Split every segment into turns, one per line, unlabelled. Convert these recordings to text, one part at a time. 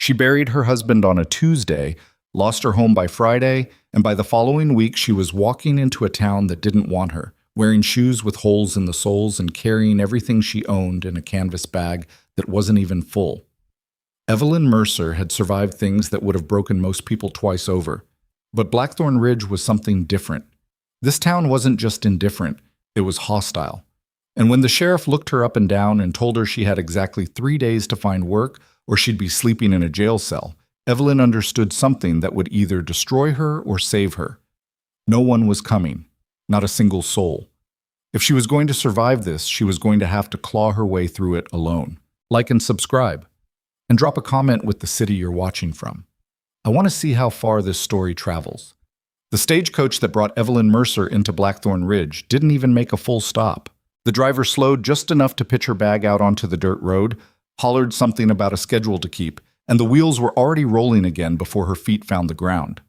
She buried her husband on a Tuesday, lost her home by Friday, and by the following week she was walking into a town that didn't want her, wearing shoes with holes in the soles and carrying everything she owned in a canvas bag that wasn't even full. Evelyn Mercer had survived things that would have broken most people twice over. But Blackthorn Ridge was something different. This town wasn't just indifferent, it was hostile. And when the sheriff looked her up and down and told her she had exactly 3 days to find work or she'd be sleeping in a jail cell, Evelyn understood something that would either destroy her or save her. No one was coming, not a single soul. If she was going to survive this, she was going to have to claw her way through it alone. Like and subscribe. And drop a comment with the city you're watching from. I want to see how far this story travels. The stagecoach that brought Evelyn Mercer into Blackthorn Ridge didn't even make a full stop. The driver slowed just enough to pitch her bag out onto the dirt road, hollered something about a schedule to keep, and the wheels were already rolling again before her feet found the ground.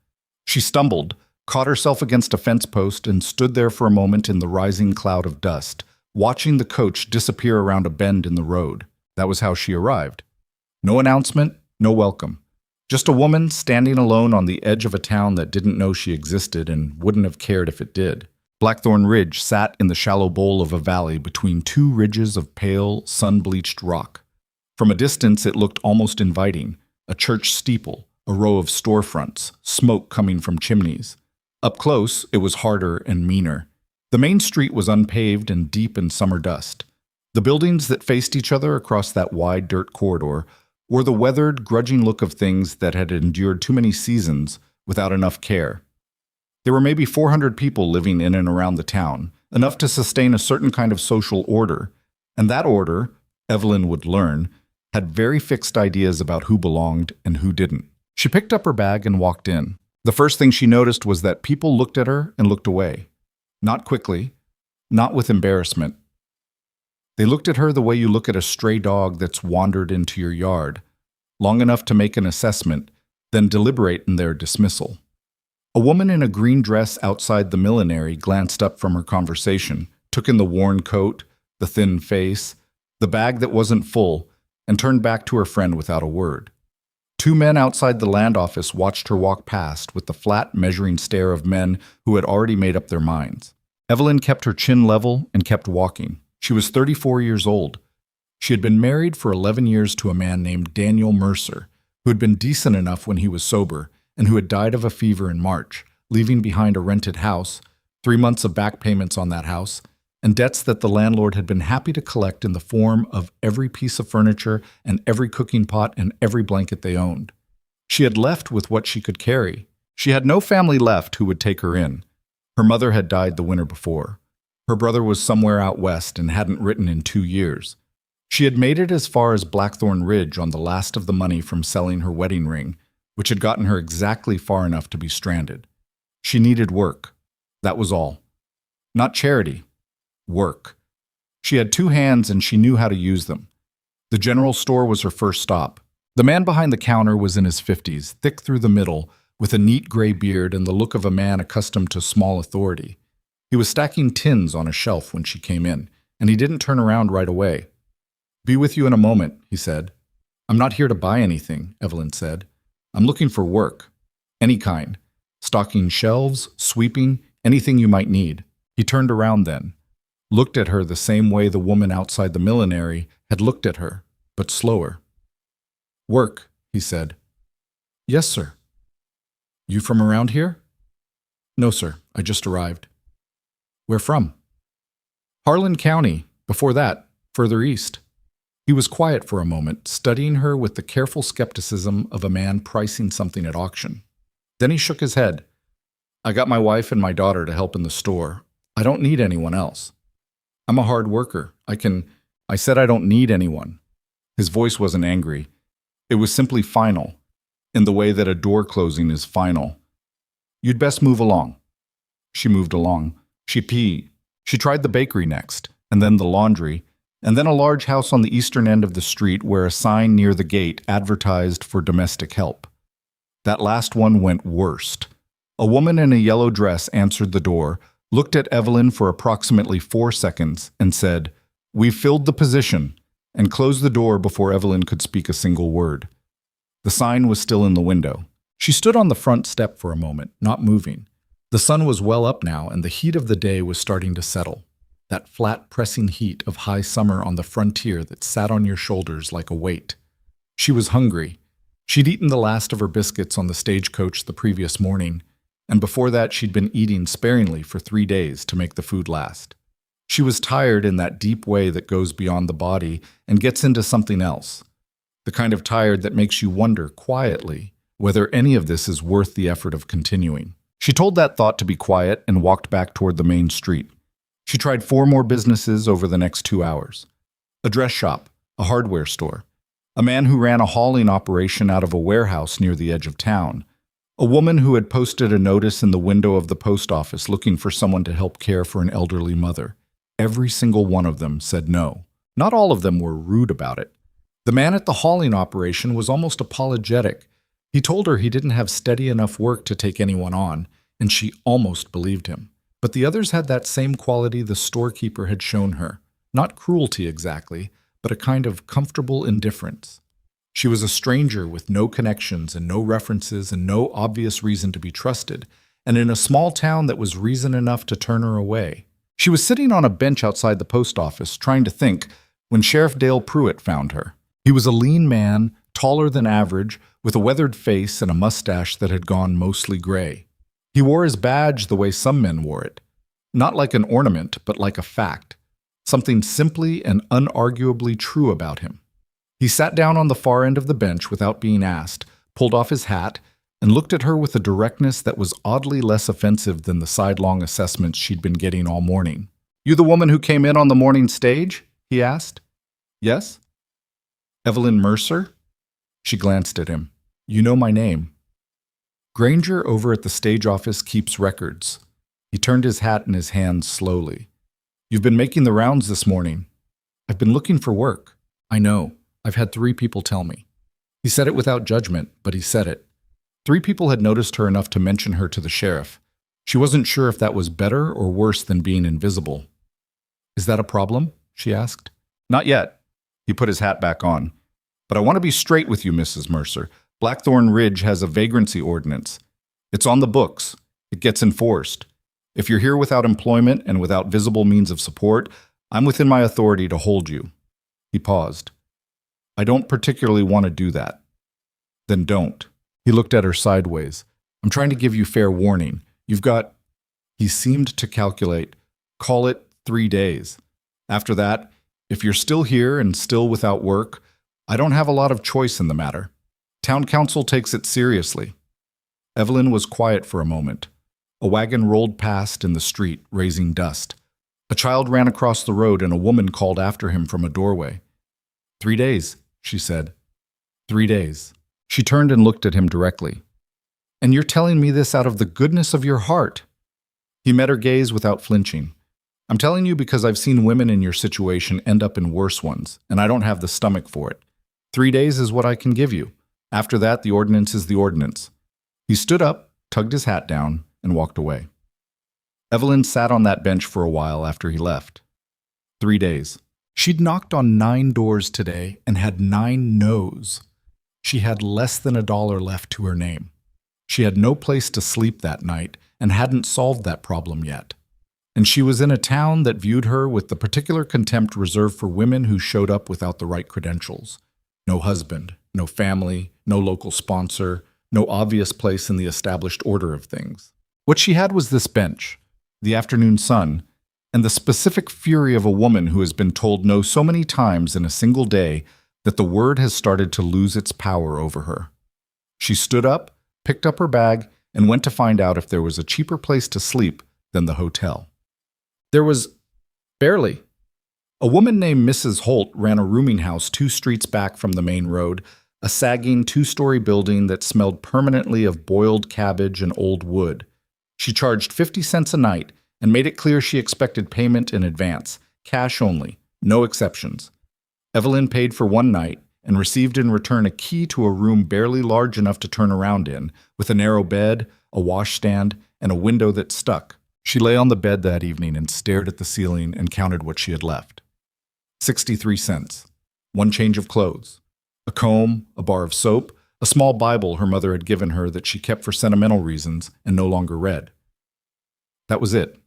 She stumbled, caught herself against a fence post, and stood there for a moment in the rising cloud of dust, watching the coach disappear around a bend in the road. That was how she arrived. No announcement, no welcome. Just a woman standing alone on the edge of a town that didn't know she existed and wouldn't have cared if it did. Blackthorn Ridge sat in the shallow bowl of a valley between two ridges of pale, sun-bleached rock. From a distance, it looked almost inviting. A church steeple, a row of storefronts, smoke coming from chimneys. Up close, it was harder and meaner. The main street was unpaved and deep in summer dust. The buildings that faced each other across that wide dirt corridor wore the weathered, grudging look of things that had endured too many seasons without enough care. There were maybe 400 people living in and around the town, enough to sustain a certain kind of social order, and that order, Evelyn would learn, had very fixed ideas about who belonged and who didn't. She picked up her bag and walked in. The first thing she noticed was that people looked at her and looked away. Not quickly, not with embarrassment. They looked at her the way you look at a stray dog that's wandered into your yard, long enough to make an assessment, then deliberate in their dismissal. A woman in a green dress outside the millinery glanced up from her conversation, took in the worn coat, the thin face, the bag that wasn't full, and turned back to her friend without a word. Two men outside the land office watched her walk past with the flat, measuring stare of men who had already made up their minds. Evelyn kept her chin level and kept walking. She was 34 years old. She had been married for 11 years to a man named Daniel Mercer, who had been decent enough when he was sober and who had died of a fever in March, leaving behind a rented house, 3 months of back payments on that house, and debts that the landlord had been happy to collect in the form of every piece of furniture and every cooking pot and every blanket they owned. She had left with what she could carry. She had no family left who would take her in. Her mother had died the winter before. Her brother was somewhere out west and hadn't written in 2 years. She had made it as far as Blackthorn Ridge on the last of the money from selling her wedding ring, which had gotten her exactly far enough to be stranded. She needed work. That was all. Not charity. Work. She had 2 hands and she knew how to use them. The general store was her first stop. The man behind the counter was in his 50s, thick through the middle, with a neat gray beard and the look of a man accustomed to small authority. He was stacking tins on a shelf when she came in, and he didn't turn around right away. "Be with you in a moment," he said. "I'm not here to buy anything," Evelyn said. "I'm looking for work. Any kind. Stocking shelves, sweeping, anything you might need." He turned around then, looked at her the same way the woman outside the millinery had looked at her, but slower. "Work," he said. "Yes, sir." "You from around here?" "No, sir. I just arrived." "Where from?" "Harlan County. Before that, further east." He was quiet for a moment, studying her with the careful skepticism of a man pricing something at auction. Then he shook his head. "I got my wife and my daughter to help in the store. I don't need anyone else. I'm a hard worker. I said I don't need anyone." His voice wasn't angry. It was simply final, in the way that a door closing is final. "You'd best move along." She moved along. She tried the bakery next, and then the laundry, and then a large house on the eastern end of the street where a sign near the gate advertised for domestic help. That last one went worst. A woman in a yellow dress answered the door, looked at Evelyn for approximately 4 seconds, and said, "We've filled the position," and closed the door before Evelyn could speak a single word. The sign was still in the window. She stood on the front step for a moment, not moving. The sun was well up now, and the heat of the day was starting to settle. That flat, pressing heat of high summer on the frontier that sat on your shoulders like a weight. She was hungry. She'd eaten the last of her biscuits on the stagecoach the previous morning, and before that she'd been eating sparingly for 3 days to make the food last. She was tired in that deep way that goes beyond the body and gets into something else. The kind of tired that makes you wonder quietly whether any of this is worth the effort of continuing. She told that thought to be quiet and walked back toward the main street. She tried 4 more businesses over the next 2 hours. A dress shop, a hardware store, a man who ran a hauling operation out of a warehouse near the edge of town, a woman who had posted a notice in the window of the post office looking for someone to help care for an elderly mother. Every single one of them said no. Not all of them were rude about it. The man at the hauling operation was almost apologetic. He told her he didn't have steady enough work to take anyone on, and she almost believed him. But the others had that same quality the storekeeper had shown her. Not cruelty exactly, but a kind of comfortable indifference. She was a stranger with no connections and no references and no obvious reason to be trusted, and in a small town that was reason enough to turn her away. She was sitting on a bench outside the post office, trying to think, when Sheriff Dale Pruitt found her. He was a lean man, taller than average, with a weathered face and a mustache that had gone mostly gray. He wore his badge the way some men wore it. Not like an ornament, but like a fact. Something simply and unarguably true about him. He sat down on the far end of the bench without being asked, pulled off his hat, and looked at her with a directness that was oddly less offensive than the sidelong assessments she'd been getting all morning. "You the woman who came in on the morning stage?" he asked. "Yes." "Evelyn Mercer?" She glanced at him. "You know my name." "Granger over at the stage office keeps records." He turned his hat in his hands slowly. "You've been making the rounds this morning." "I've been looking for work." "I know. I've had 3 people tell me." He said it without judgment, but he said it. 3 people had noticed her enough to mention her to the sheriff. She wasn't sure if that was better or worse than being invisible. "Is that a problem?" she asked. "Not yet." He put his hat back on. "But I want to be straight with you, Mrs. Mercer. Blackthorn Ridge has a vagrancy ordinance. It's on the books. It gets enforced. If you're here without employment and without visible means of support, I'm within my authority to hold you." He paused. "I don't particularly want to do that." "Then don't." He looked at her sideways. "I'm trying to give you fair warning. You've got—" He seemed to calculate. "Call it 3 days. After that, if you're still here and still without work, I don't have a lot of choice in the matter. Town council takes it seriously." Evelyn was quiet for a moment. A wagon rolled past in the street, raising dust. A child ran across the road and a woman called after him from a doorway. 3 days, she said. 3 days. She turned and looked at him directly. "And you're telling me this out of the goodness of your heart?" He met her gaze without flinching. "I'm telling you because I've seen women in your situation end up in worse ones, and I don't have the stomach for it. 3 days is what I can give you. After that, the ordinance is the ordinance." He stood up, tugged his hat down, and walked away. Evelyn sat on that bench for a while after he left. 3 days. She'd knocked on 9 doors today and had 9 no's. She had less than $1 left to her name. She had no place to sleep that night and hadn't solved that problem yet. And she was in a town that viewed her with the particular contempt reserved for women who showed up without the right credentials. No husband, no family, no local sponsor, no obvious place in the established order of things. What she had was this bench, the afternoon sun, and the specific fury of a woman who has been told no so many times in a single day that the word has started to lose its power over her. She stood up, picked up her bag, and went to find out if there was a cheaper place to sleep than the hotel. There was barely. A woman named Mrs. Holt ran a rooming house 2 streets back from the main road, a sagging 2-story building that smelled permanently of boiled cabbage and old wood. She charged 50 cents a night and made it clear she expected payment in advance, cash only, no exceptions. Evelyn paid for 1 night and received in return a key to a room barely large enough to turn around in, with a narrow bed, a washstand, and a window that stuck. She lay on the bed that evening and stared at the ceiling and counted what she had left. 63 cents. 1 change of clothes. A comb, a bar of soap, a a small Bible her mother had given her that she kept for sentimental reasons and no longer read. That was it.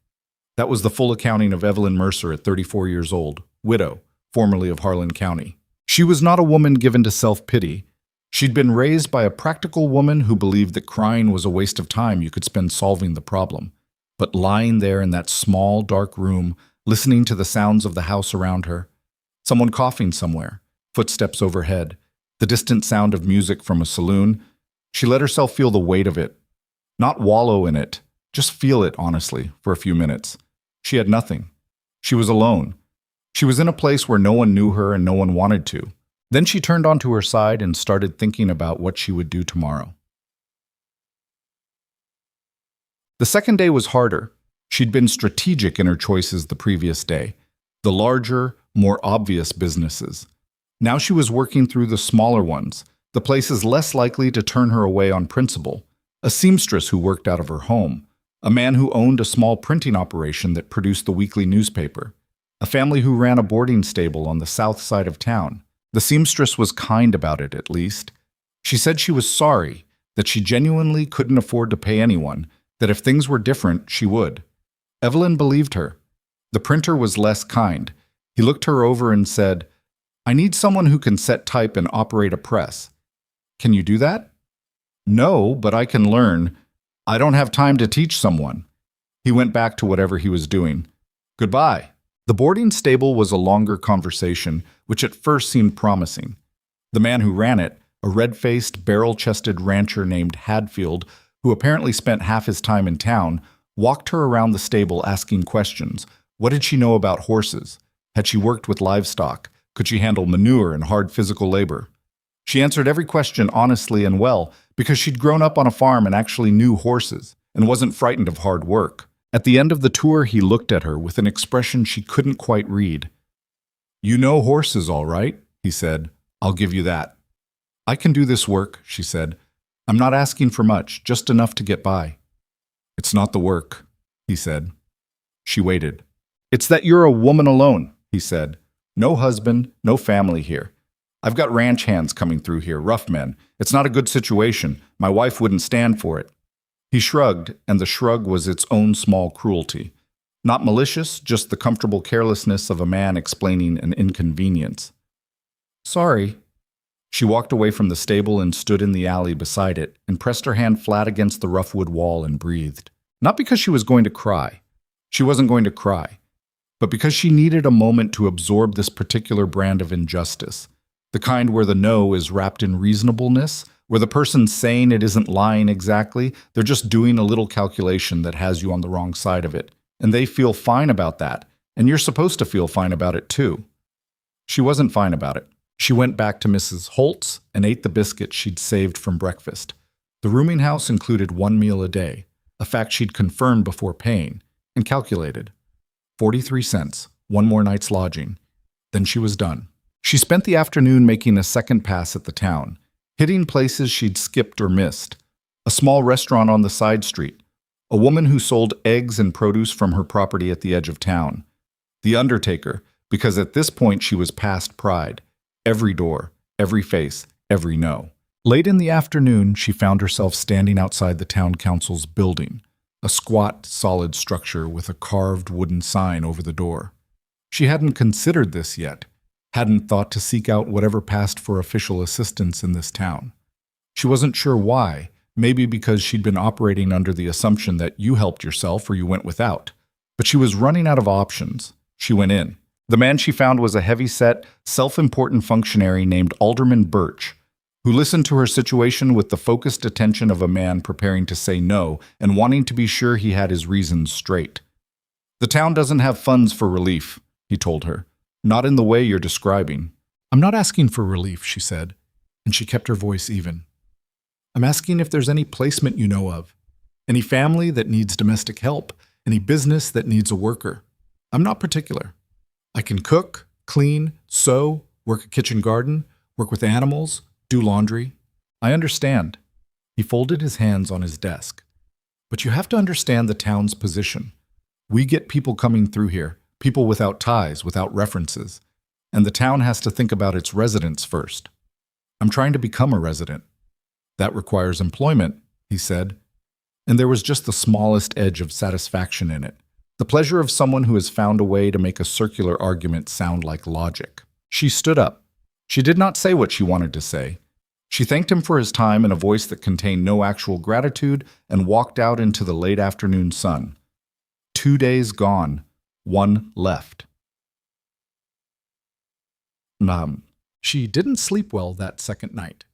That was the full accounting of Evelyn Mercer at 34 years old, widow, formerly of Harlan County. She was not a woman given to self-pity. She'd been raised by a practical woman who believed that crying was a waste of time you could spend solving the problem. But lying there in that small, dark room, listening to the sounds of the house around her, someone coughing somewhere, footsteps overhead, the distant sound of music from a saloon, she let herself feel the weight of it. Not wallow in it, just feel it honestly for a few minutes. She had nothing. She was alone. She was in a place where no one knew her and no one wanted to. Then she turned onto her side and started thinking about what she would do tomorrow. The second day was harder. She'd been strategic in her choices the previous day, the larger, more obvious businesses. Now she was working through the smaller ones, the places less likely to turn her away on principle. A seamstress who worked out of her home, a man who owned a small printing operation that produced the weekly newspaper, a family who ran a boarding stable on the south side of town. The seamstress was kind about it, at least. She said she was sorry, that she genuinely couldn't afford to pay anyone, that if things were different, she would. Evelyn believed her. The printer was less kind. He looked her over and said, "I need someone who can set type and operate a press. Can you do that?" "No, but I can learn. I don't have time to teach someone." He went back to whatever he was doing. "Goodbye." The boarding stable was a longer conversation, which at first seemed promising. The man who ran it, a red-faced, barrel-chested rancher named Hadfield, who apparently spent half his time in town, walked her around the stable asking questions. What did she know about horses? Had she worked with livestock? Could she handle manure and hard physical labor? She answered every question honestly and well, because she'd grown up on a farm and actually knew horses, and wasn't frightened of hard work. At the end of the tour, he looked at her with an expression she couldn't quite read. "You know horses, all right," he said. "I'll give you that." "I can do this work," she said. "I'm not asking for much, just enough to get by." "It's not the work," he said. She waited. "It's that you're a woman alone," he said. "No husband, no family here. I've got ranch hands coming through here, rough men. It's not a good situation. My wife wouldn't stand for it." He shrugged, and the shrug was its own small cruelty. Not malicious, just the comfortable carelessness of a man explaining an inconvenience. "Sorry." She walked away from the stable and stood in the alley beside it and pressed her hand flat against the rough wood wall and breathed. Not because she was going to cry. She wasn't going to cry. But because she needed a moment to absorb this particular brand of injustice. The kind where the no is wrapped in reasonableness, where the person saying it isn't lying exactly, they're just doing a little calculation that has you on the wrong side of it. And they feel fine about that, and you're supposed to feel fine about it too. She wasn't fine about it. She went back to Mrs. Holt's and ate the biscuits she'd saved from breakfast. The rooming house included 1 meal a day, a fact she'd confirmed before paying, and calculated. 43 cents, one more night's lodging. Then she was done. She spent the afternoon making a second pass at the town, hitting places she'd skipped or missed. A small restaurant on the side street. A woman who sold eggs and produce from her property at the edge of town. The undertaker, because at this point she was past pride. Every door, every face, every no. Late in the afternoon, she found herself standing outside the town council's building, a squat, solid structure with a carved wooden sign over the door. She hadn't considered this yet. Hadn't thought to seek out whatever passed for official assistance in this town. She wasn't sure why, maybe because she'd been operating under the assumption that you helped yourself or you went without. But she was running out of options. She went in. The man she found was a heavy-set, self-important functionary named Alderman Birch, who listened to her situation with the focused attention of a man preparing to say no and wanting to be sure he had his reasons straight. "The town doesn't have funds for relief," he told her. "Not in the way you're describing." "I'm not asking for relief," she said, and she kept her voice even. "I'm asking if there's any placement you know of, any family that needs domestic help, any business that needs a worker. I'm not particular. I can cook, clean, sew, work a kitchen garden, work with animals, do laundry. I understand." He folded his hands on his desk. "But you have to understand the town's position. We get people coming through here, people without ties, without references, and the town has to think about its residents first. I'm trying to become a resident. That requires employment, he said, and there was just the smallest edge of satisfaction in it. The pleasure of someone who has found a way to make a circular argument sound like logic. She stood up. She did not say what she wanted to say. She thanked him for his time in a voice that contained no actual gratitude and walked out into the late afternoon sun. 2 days gone, 1 left. She didn't sleep well that second night.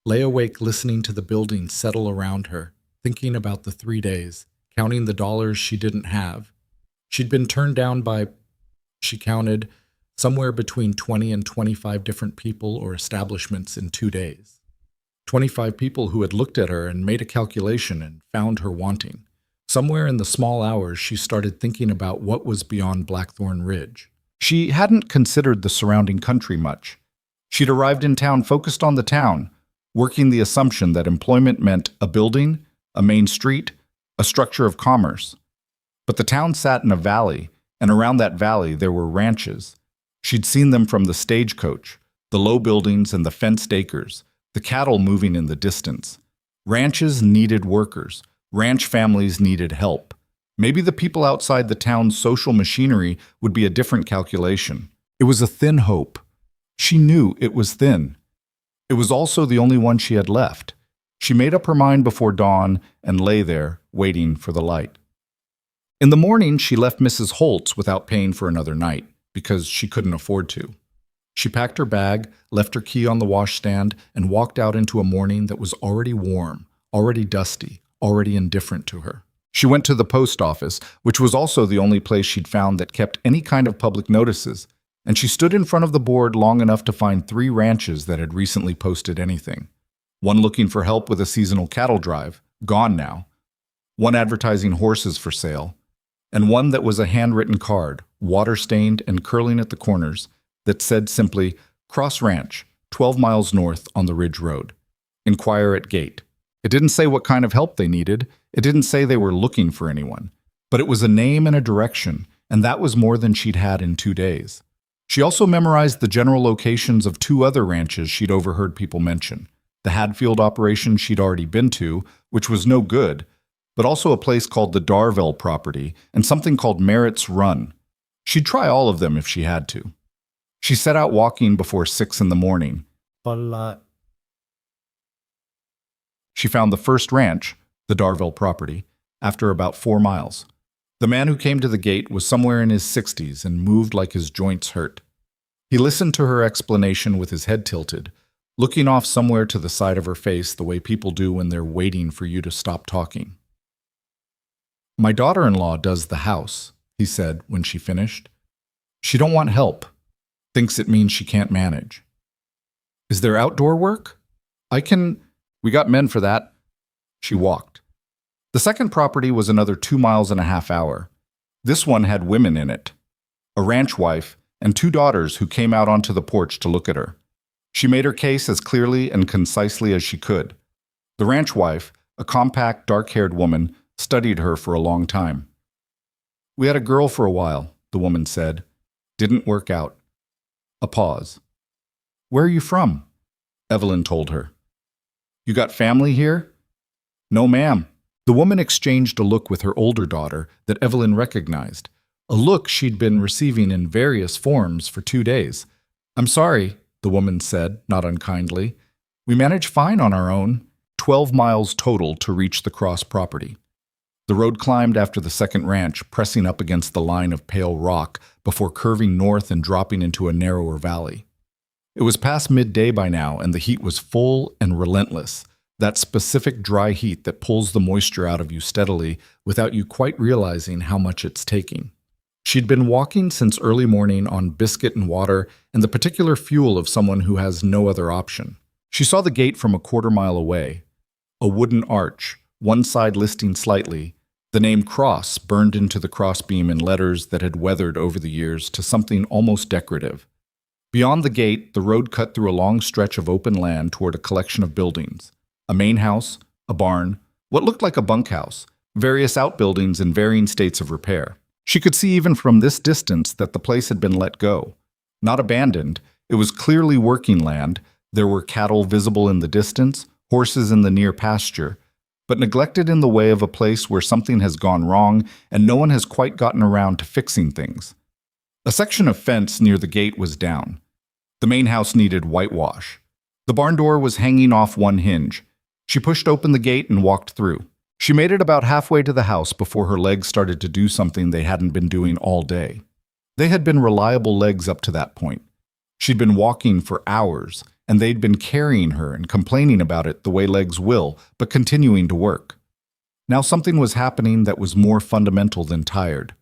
Lay awake listening to the building settle around her, thinking about the 3 days, counting the dollars she didn't have. She'd been turned down by, she counted, somewhere between 20 and 25 different people or establishments in 2 days. 25 people who had looked at her and made a calculation and found her wanting. Somewhere in the small hours, she started thinking about what was beyond Blackthorn Ridge. She hadn't considered the surrounding country much. She'd arrived in town focused on the town, working the assumption that employment meant a building, a main street, a structure of commerce. But the town sat in a valley, and around that valley there were ranches. She'd seen them from the stagecoach, the low buildings and the fenced acres, the cattle moving in the distance. Ranches needed workers. Ranch families needed help. Maybe the people outside the town's social machinery would be a different calculation. It was a thin hope. She knew it was thin. It was also the only one she had left. She made up her mind before dawn and lay there, waiting for the light. In the morning, she left Mrs. Holt's without paying for another night, because she couldn't afford to. She packed her bag, left her key on the washstand, and walked out into a morning that was already warm, already dusty, already indifferent to her. She went to the post office, which was also the only place she'd found that kept any kind of public notices, and she stood in front of the board long enough to find 3 ranches that had recently posted anything. One looking for help with a seasonal cattle drive, gone now. One advertising horses for sale, and one that was a handwritten card, water-stained and curling at the corners, that said simply, Cross Ranch, 12 miles north on the Ridge Road. Inquire at gate. It didn't say what kind of help they needed. It didn't say they were looking for anyone. But it was a name and a direction, and that was more than she'd had in 2 days. She also memorized the general locations of 2 other ranches she'd overheard people mention. The Hadfield operation she'd already been to, which was no good, but also a place called the Darvell property and something called Merritt's Run. She'd try all of them if she had to. She set out walking before 6 in the morning. She found the first ranch, the Darvell property, after about 4 miles. The man who came to the gate was somewhere in his 60s and moved like his joints hurt. He listened to her explanation with his head tilted, looking off somewhere to the side of her face the way people do when they're waiting for you to stop talking. My daughter-in-law does the house, he said when she finished. She don't want help. Thinks it means she can't manage. Is there outdoor work? We got men for that. She walked. The second property was another 2 miles and a half hour. This one had women in it. A ranch wife and 2 daughters who came out onto the porch to look at her. She made her case as clearly and concisely as she could. The ranch wife, a compact, dark-haired woman, studied her for a long time. We had a girl for a while, the woman said. Didn't work out. A pause. Where are you from? Evelyn told her. You got family here? No, ma'am. The woman exchanged a look with her older daughter that Evelyn recognized, a look she'd been receiving in various forms for 2 days. I'm sorry, the woman said, not unkindly. We manage fine on our own. 12 miles total to reach the Cross property. The road climbed after the second ranch, pressing up against the line of pale rock before curving north and dropping into a narrower valley. It was past midday by now, and the heat was full and relentless, that specific dry heat that pulls the moisture out of you steadily without you quite realizing how much it's taking. She'd been walking since early morning on biscuit and water and the particular fuel of someone who has no other option. She saw the gate from a quarter-mile away, a wooden arch, one side listing slightly, the name Cross burned into the crossbeam in letters that had weathered over the years to something almost decorative. Beyond the gate, the road cut through a long stretch of open land toward a collection of buildings. A main house, a barn, what looked like a bunkhouse, various outbuildings in varying states of repair. She could see even from this distance that the place had been let go. Not abandoned, it was clearly working land. There were cattle visible in the distance, horses in the near pasture, but neglected in the way of a place where something has gone wrong and no one has quite gotten around to fixing things. A section of fence near the gate was down. The main house needed whitewash. The barn door was hanging off one hinge. She pushed open the gate and walked through. She made it about halfway to the house before her legs started to do something they hadn't been doing all day. They had been reliable legs up to that point. She'd been walking for hours, and they'd been carrying her and complaining about it the way legs will, but continuing to work. Now something was happening that was more fundamental than tired.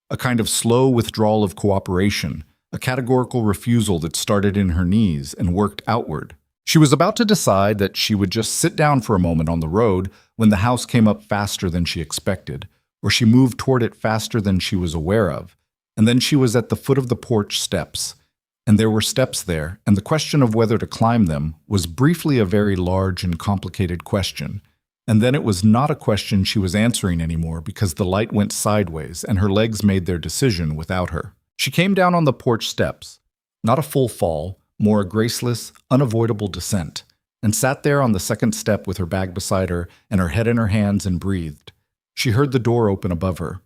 A kind of slow withdrawal of cooperation, a categorical refusal that started in her knees and worked outward. She was about to decide that she would just sit down for a moment on the road when the house came up faster than she expected, or she moved toward it faster than she was aware of, and then she was at the foot of the porch steps. And there were steps there, and the question of whether to climb them was briefly a very large and complicated question. And then it was not a question she was answering anymore because the light went sideways and her legs made their decision without her. She came down on the porch steps, not a full fall, more a graceless, unavoidable descent, and sat there on the second step with her bag beside her and her head in her hands and breathed. She heard the door open above her.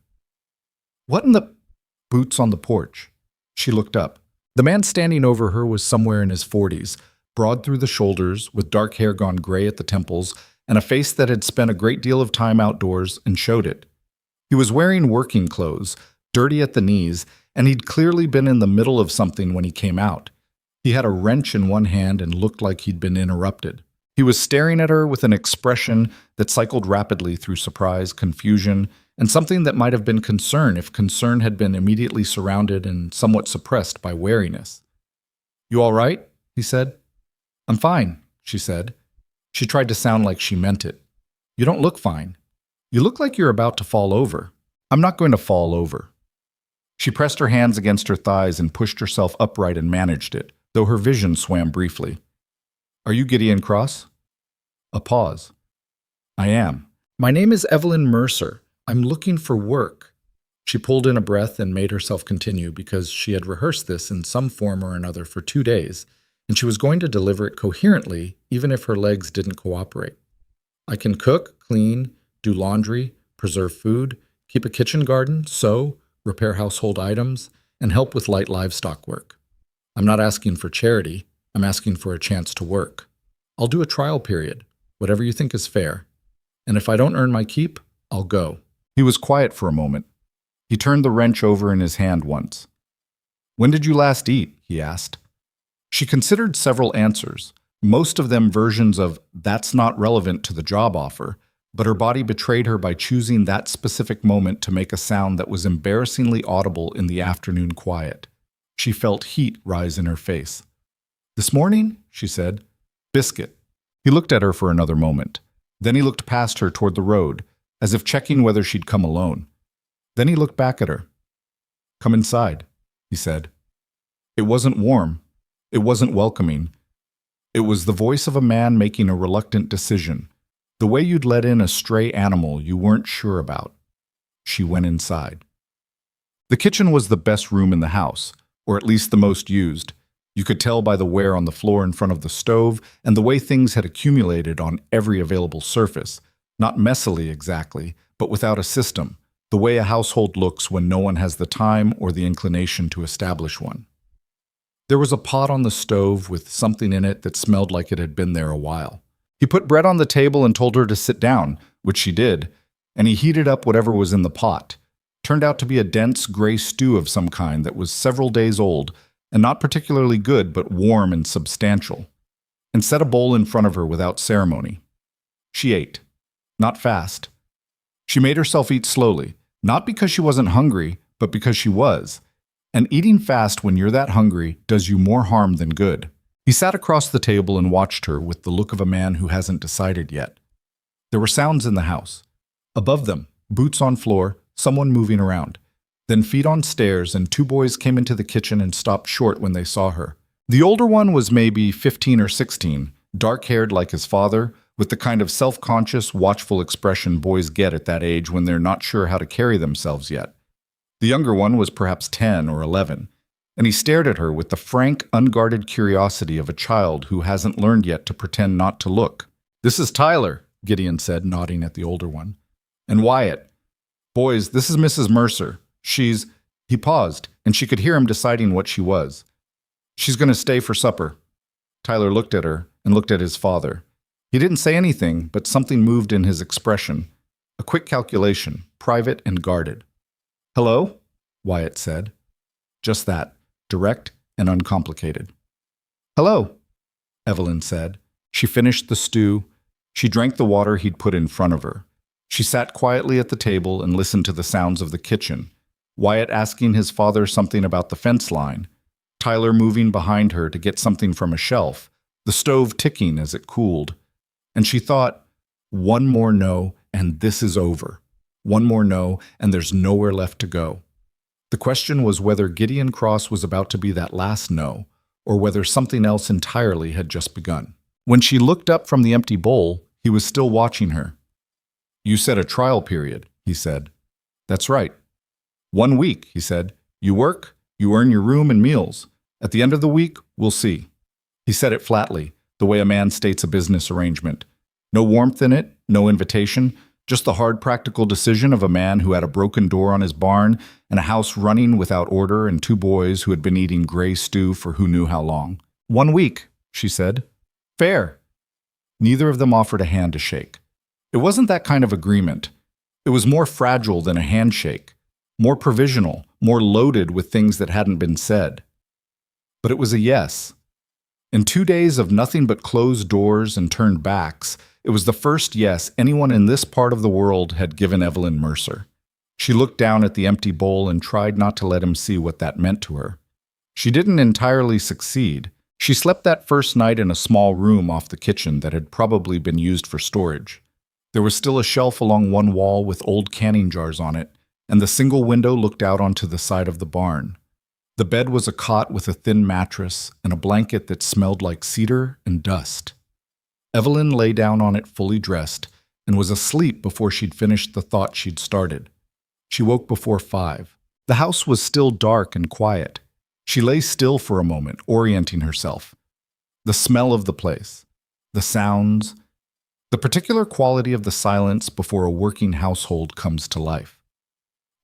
What in the... Boots on the porch. She looked up. The man standing over her was somewhere in his 40s, broad through the shoulders, with dark hair gone gray at the temples, and a face that had spent a great deal of time outdoors and showed it. He was wearing working clothes, dirty at the knees, and he'd clearly been in the middle of something when he came out. He had a wrench in one hand and looked like he'd been interrupted. He was staring at her with an expression that cycled rapidly through surprise, confusion, and something that might have been concern if concern had been immediately surrounded and somewhat suppressed by wariness. "You all right?" he said. "I'm fine," she said. She tried to sound like she meant it. "You don't look fine. You look like you're about to fall over." "I'm not going to fall over." She pressed her hands against her thighs and pushed herself upright and managed it, though her vision swam briefly. "Are you Gideon Cross?" A pause. "I am. My name is Evelyn Mercer. I'm looking for work." She pulled in a breath and made herself continue because she had rehearsed this in some form or another for 2 days, and she was going to deliver it coherently even if her legs didn't cooperate. "I can cook, clean, do laundry, preserve food, keep a kitchen garden, sew, repair household items, and help with light livestock work. I'm not asking for charity. I'm asking for a chance to work. I'll do a trial period, whatever you think is fair. And if I don't earn my keep, I'll go." He was quiet for a moment. He turned the wrench over in his hand once. "When did you last eat?" he asked. She considered several answers, most of them versions of "that's not relevant to the job offer," but her body betrayed her by choosing that specific moment to make a sound that was embarrassingly audible in the afternoon quiet. She felt heat rise in her face. "This morning?" she said. "Biscuit." He looked at her for another moment. Then he looked past her toward the road, as if checking whether she'd come alone. Then he looked back at her. "Come inside," he said. It wasn't warm. It wasn't welcoming. It was the voice of a man making a reluctant decision, the way you'd let in a stray animal you weren't sure about. She went inside. The kitchen was the best room in the house, or at least the most used. You could tell by the wear on the floor in front of the stove and the way things had accumulated on every available surface, not messily exactly, but without a system, the way a household looks when no one has the time or the inclination to establish one. There was a pot on the stove with something in it that smelled like it had been there a while. He put bread on the table and told her to sit down, which she did, and he heated up whatever was in the pot. Turned out to be a dense gray stew of some kind that was several days old, and not particularly good, but warm and substantial, and set a bowl in front of her without ceremony. She ate. Not fast. She made herself eat slowly, not because she wasn't hungry, but because she was. And eating fast when you're that hungry does you more harm than good. He sat across the table and watched her with the look of a man who hasn't decided yet. There were sounds in the house. Above them, boots on floor, someone moving around. Then feet on stairs, and 2 boys came into the kitchen and stopped short when they saw her. The older one was maybe 15 or 16, dark-haired like his father, with the kind of self-conscious, watchful expression boys get at that age when they're not sure how to carry themselves yet. The younger one was perhaps 10 or 11, and he stared at her with the frank, unguarded curiosity of a child who hasn't learned yet to pretend not to look. "This is Tyler," Gideon said, nodding at the older one. "And Wyatt. Boys, this is Mrs. Mercer. She's—" He paused, and she could hear him deciding what she was. "She's going to stay for supper." Tyler looked at her and looked at his father. He didn't say anything, but something moved in his expression. A quick calculation, private and guarded. "Hello?" Wyatt said. Just that, direct and uncomplicated. "Hello," Evelyn said. She finished the stew. She drank the water he'd put in front of her. She sat quietly at the table and listened to the sounds of the kitchen. Wyatt asking his father something about the fence line. Tyler moving behind her to get something from a shelf, the stove ticking as it cooled. And she thought, one more no, and this is over. One more no, and there's nowhere left to go. The question was whether Gideon Cross was about to be that last no, or whether something else entirely had just begun. When she looked up from the empty bowl, he was still watching her. "You said a trial period," he said. "That's right." 1 week, he said. "You work, you earn your room and meals. At the end of the week, we'll see." He said it flatly, the way a man states a business arrangement. No warmth in it, no invitation, just the hard practical decision of a man who had a broken door on his barn and a house running without order and 2 boys who had been eating gray stew for who knew how long. 1 week, she said. "Fair." Neither of them offered a hand to shake. It wasn't that kind of agreement. It was more fragile than a handshake, more provisional, more loaded with things that hadn't been said. But it was a yes. In 2 days of nothing but closed doors and turned backs, it was the first yes anyone in this part of the world had given Evelyn Mercer. She looked down at the empty bowl and tried not to let him see what that meant to her. She didn't entirely succeed. She slept that first night in a small room off the kitchen that had probably been used for storage. There was still a shelf along one wall with old canning jars on it, and the single window looked out onto the side of the barn. The bed was a cot with a thin mattress and a blanket that smelled like cedar and dust. Evelyn lay down on it fully dressed and was asleep before she'd finished the thought she'd started. She woke before 5. The house was still dark and quiet. She lay still for a moment, orienting herself. The smell of the place, the sounds, the particular quality of the silence before a working household comes to life.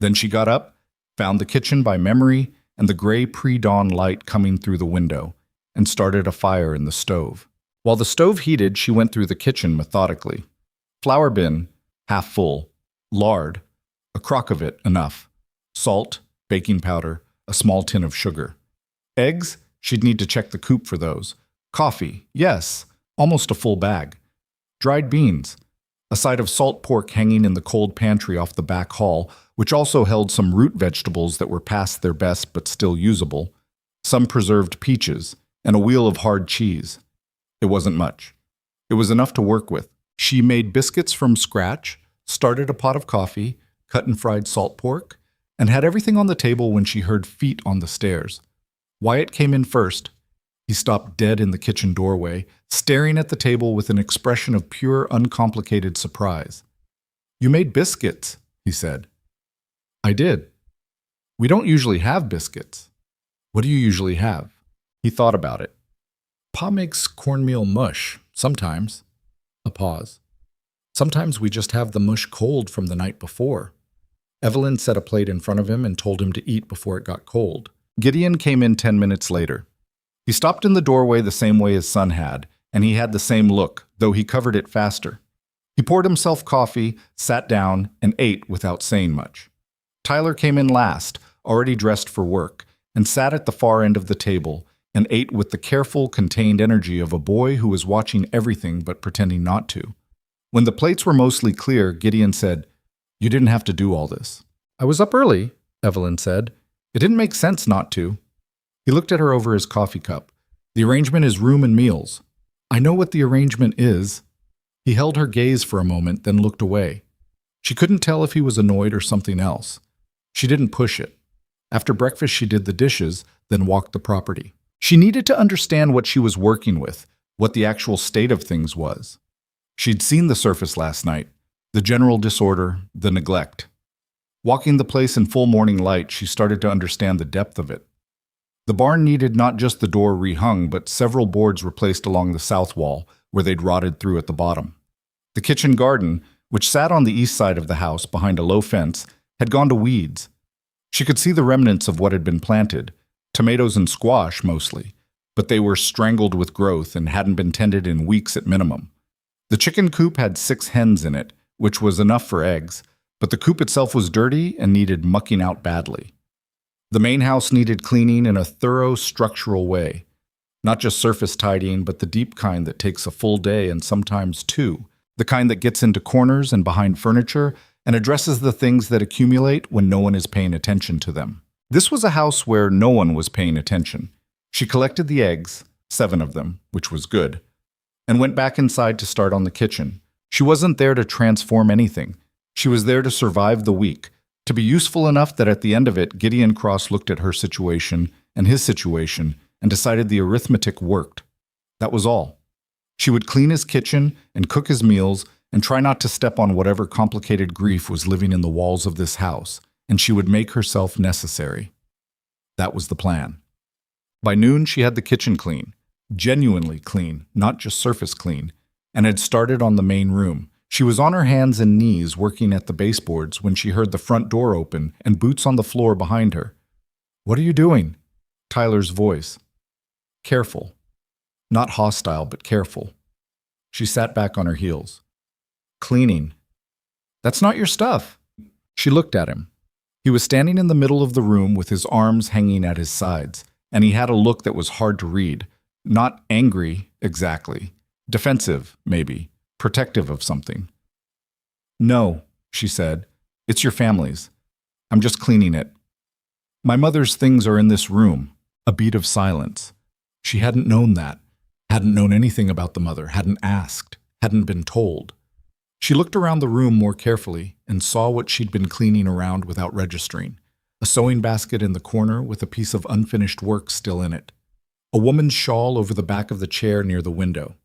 Then she got up, found the kitchen by memory and the gray pre-dawn light coming through the window, and started a fire in the stove. While the stove heated, she went through the kitchen methodically. Flour bin, half full. Lard, a crock of it, enough. Salt, baking powder, a small tin of sugar. Eggs, she'd need to check the coop for those. Coffee, yes, almost a full bag. Dried beans, a side of salt pork hanging in the cold pantry off the back hall, which also held some root vegetables that were past their best but still usable, some preserved peaches, and a wheel of hard cheese. It wasn't much. It was enough to work with. She made biscuits from scratch, started a pot of coffee, cut and fried salt pork, and had everything on the table when she heard feet on the stairs. Wyatt came in first. He stopped dead in the kitchen doorway, staring at the table with an expression of pure, uncomplicated surprise. "You made biscuits," he said. "I did." "We don't usually have biscuits." "What do you usually have?" He thought about it. "Pa makes cornmeal mush, sometimes." A pause. "Sometimes we just have the mush cold from the night before." Evelyn set a plate in front of him and told him to eat before it got cold. Gideon came in 10 minutes later. He stopped in the doorway the same way his son had, and he had the same look, though he covered it faster. He poured himself coffee, sat down, and ate without saying much. Tyler came in last, already dressed for work, and sat at the far end of the table and ate with the careful, contained energy of a boy who was watching everything but pretending not to. When the plates were mostly clear, Gideon said, "You didn't have to do all this." "I was up early," Evelyn said. "It didn't make sense not to." He looked at her over his coffee cup. "The arrangement is room and meals." "I know what the arrangement is." He held her gaze for a moment, then looked away. She couldn't tell if he was annoyed or something else. She didn't push it. After breakfast, she did the dishes, then walked the property. She needed to understand what she was working with, what the actual state of things was. She'd seen the surface last night, the general disorder, the neglect. Walking the place in full morning light, she started to understand the depth of it. The barn needed not just the door rehung, but several boards replaced along the south wall, where they'd rotted through at the bottom. The kitchen garden, which sat on the east side of the house behind a low fence, had gone to weeds. She could see the remnants of what had been planted, tomatoes and squash mostly, but they were strangled with growth and hadn't been tended in weeks at minimum. The chicken coop had 6 hens in it, which was enough for eggs, but the coop itself was dirty and needed mucking out badly. The main house needed cleaning in a thorough, structural way. Not just surface tidying, but the deep kind that takes a full day and sometimes 2, the kind that gets into corners and behind furniture and addresses the things that accumulate when no one is paying attention to them. This was a house where no one was paying attention. She collected the eggs, 7 of them, which was good, and went back inside to start on the kitchen. She wasn't there to transform anything. She was there to survive the week, to be useful enough that at the end of it, Gideon Cross looked at her situation and his situation and decided the arithmetic worked. That was all. She would clean his kitchen and cook his meals and try not to step on whatever complicated grief was living in the walls of this house, and she would make herself necessary. That was the plan. By noon, she had the kitchen clean, genuinely clean, not just surface clean, and had started on the main room. She was on her hands and knees working at the baseboards when she heard the front door open and boots on the floor behind her. "What are you doing?" Tyler's voice. Careful. Not hostile, but careful. She sat back on her heels. "Cleaning." "That's not your stuff." She looked at him. He was standing in the middle of the room with his arms hanging at his sides, and he had a look that was hard to read. Not angry, exactly. Defensive, maybe. Protective of something. "No," she said. "It's your family's. I'm just cleaning it. My mother's things are in this room." A beat of silence. She hadn't known that. Hadn't known anything about the mother, hadn't asked, hadn't been told. She looked around the room more carefully and saw what she'd been cleaning around without registering. A sewing basket in the corner with a piece of unfinished work still in it. A woman's shawl over the back of the chair near the window.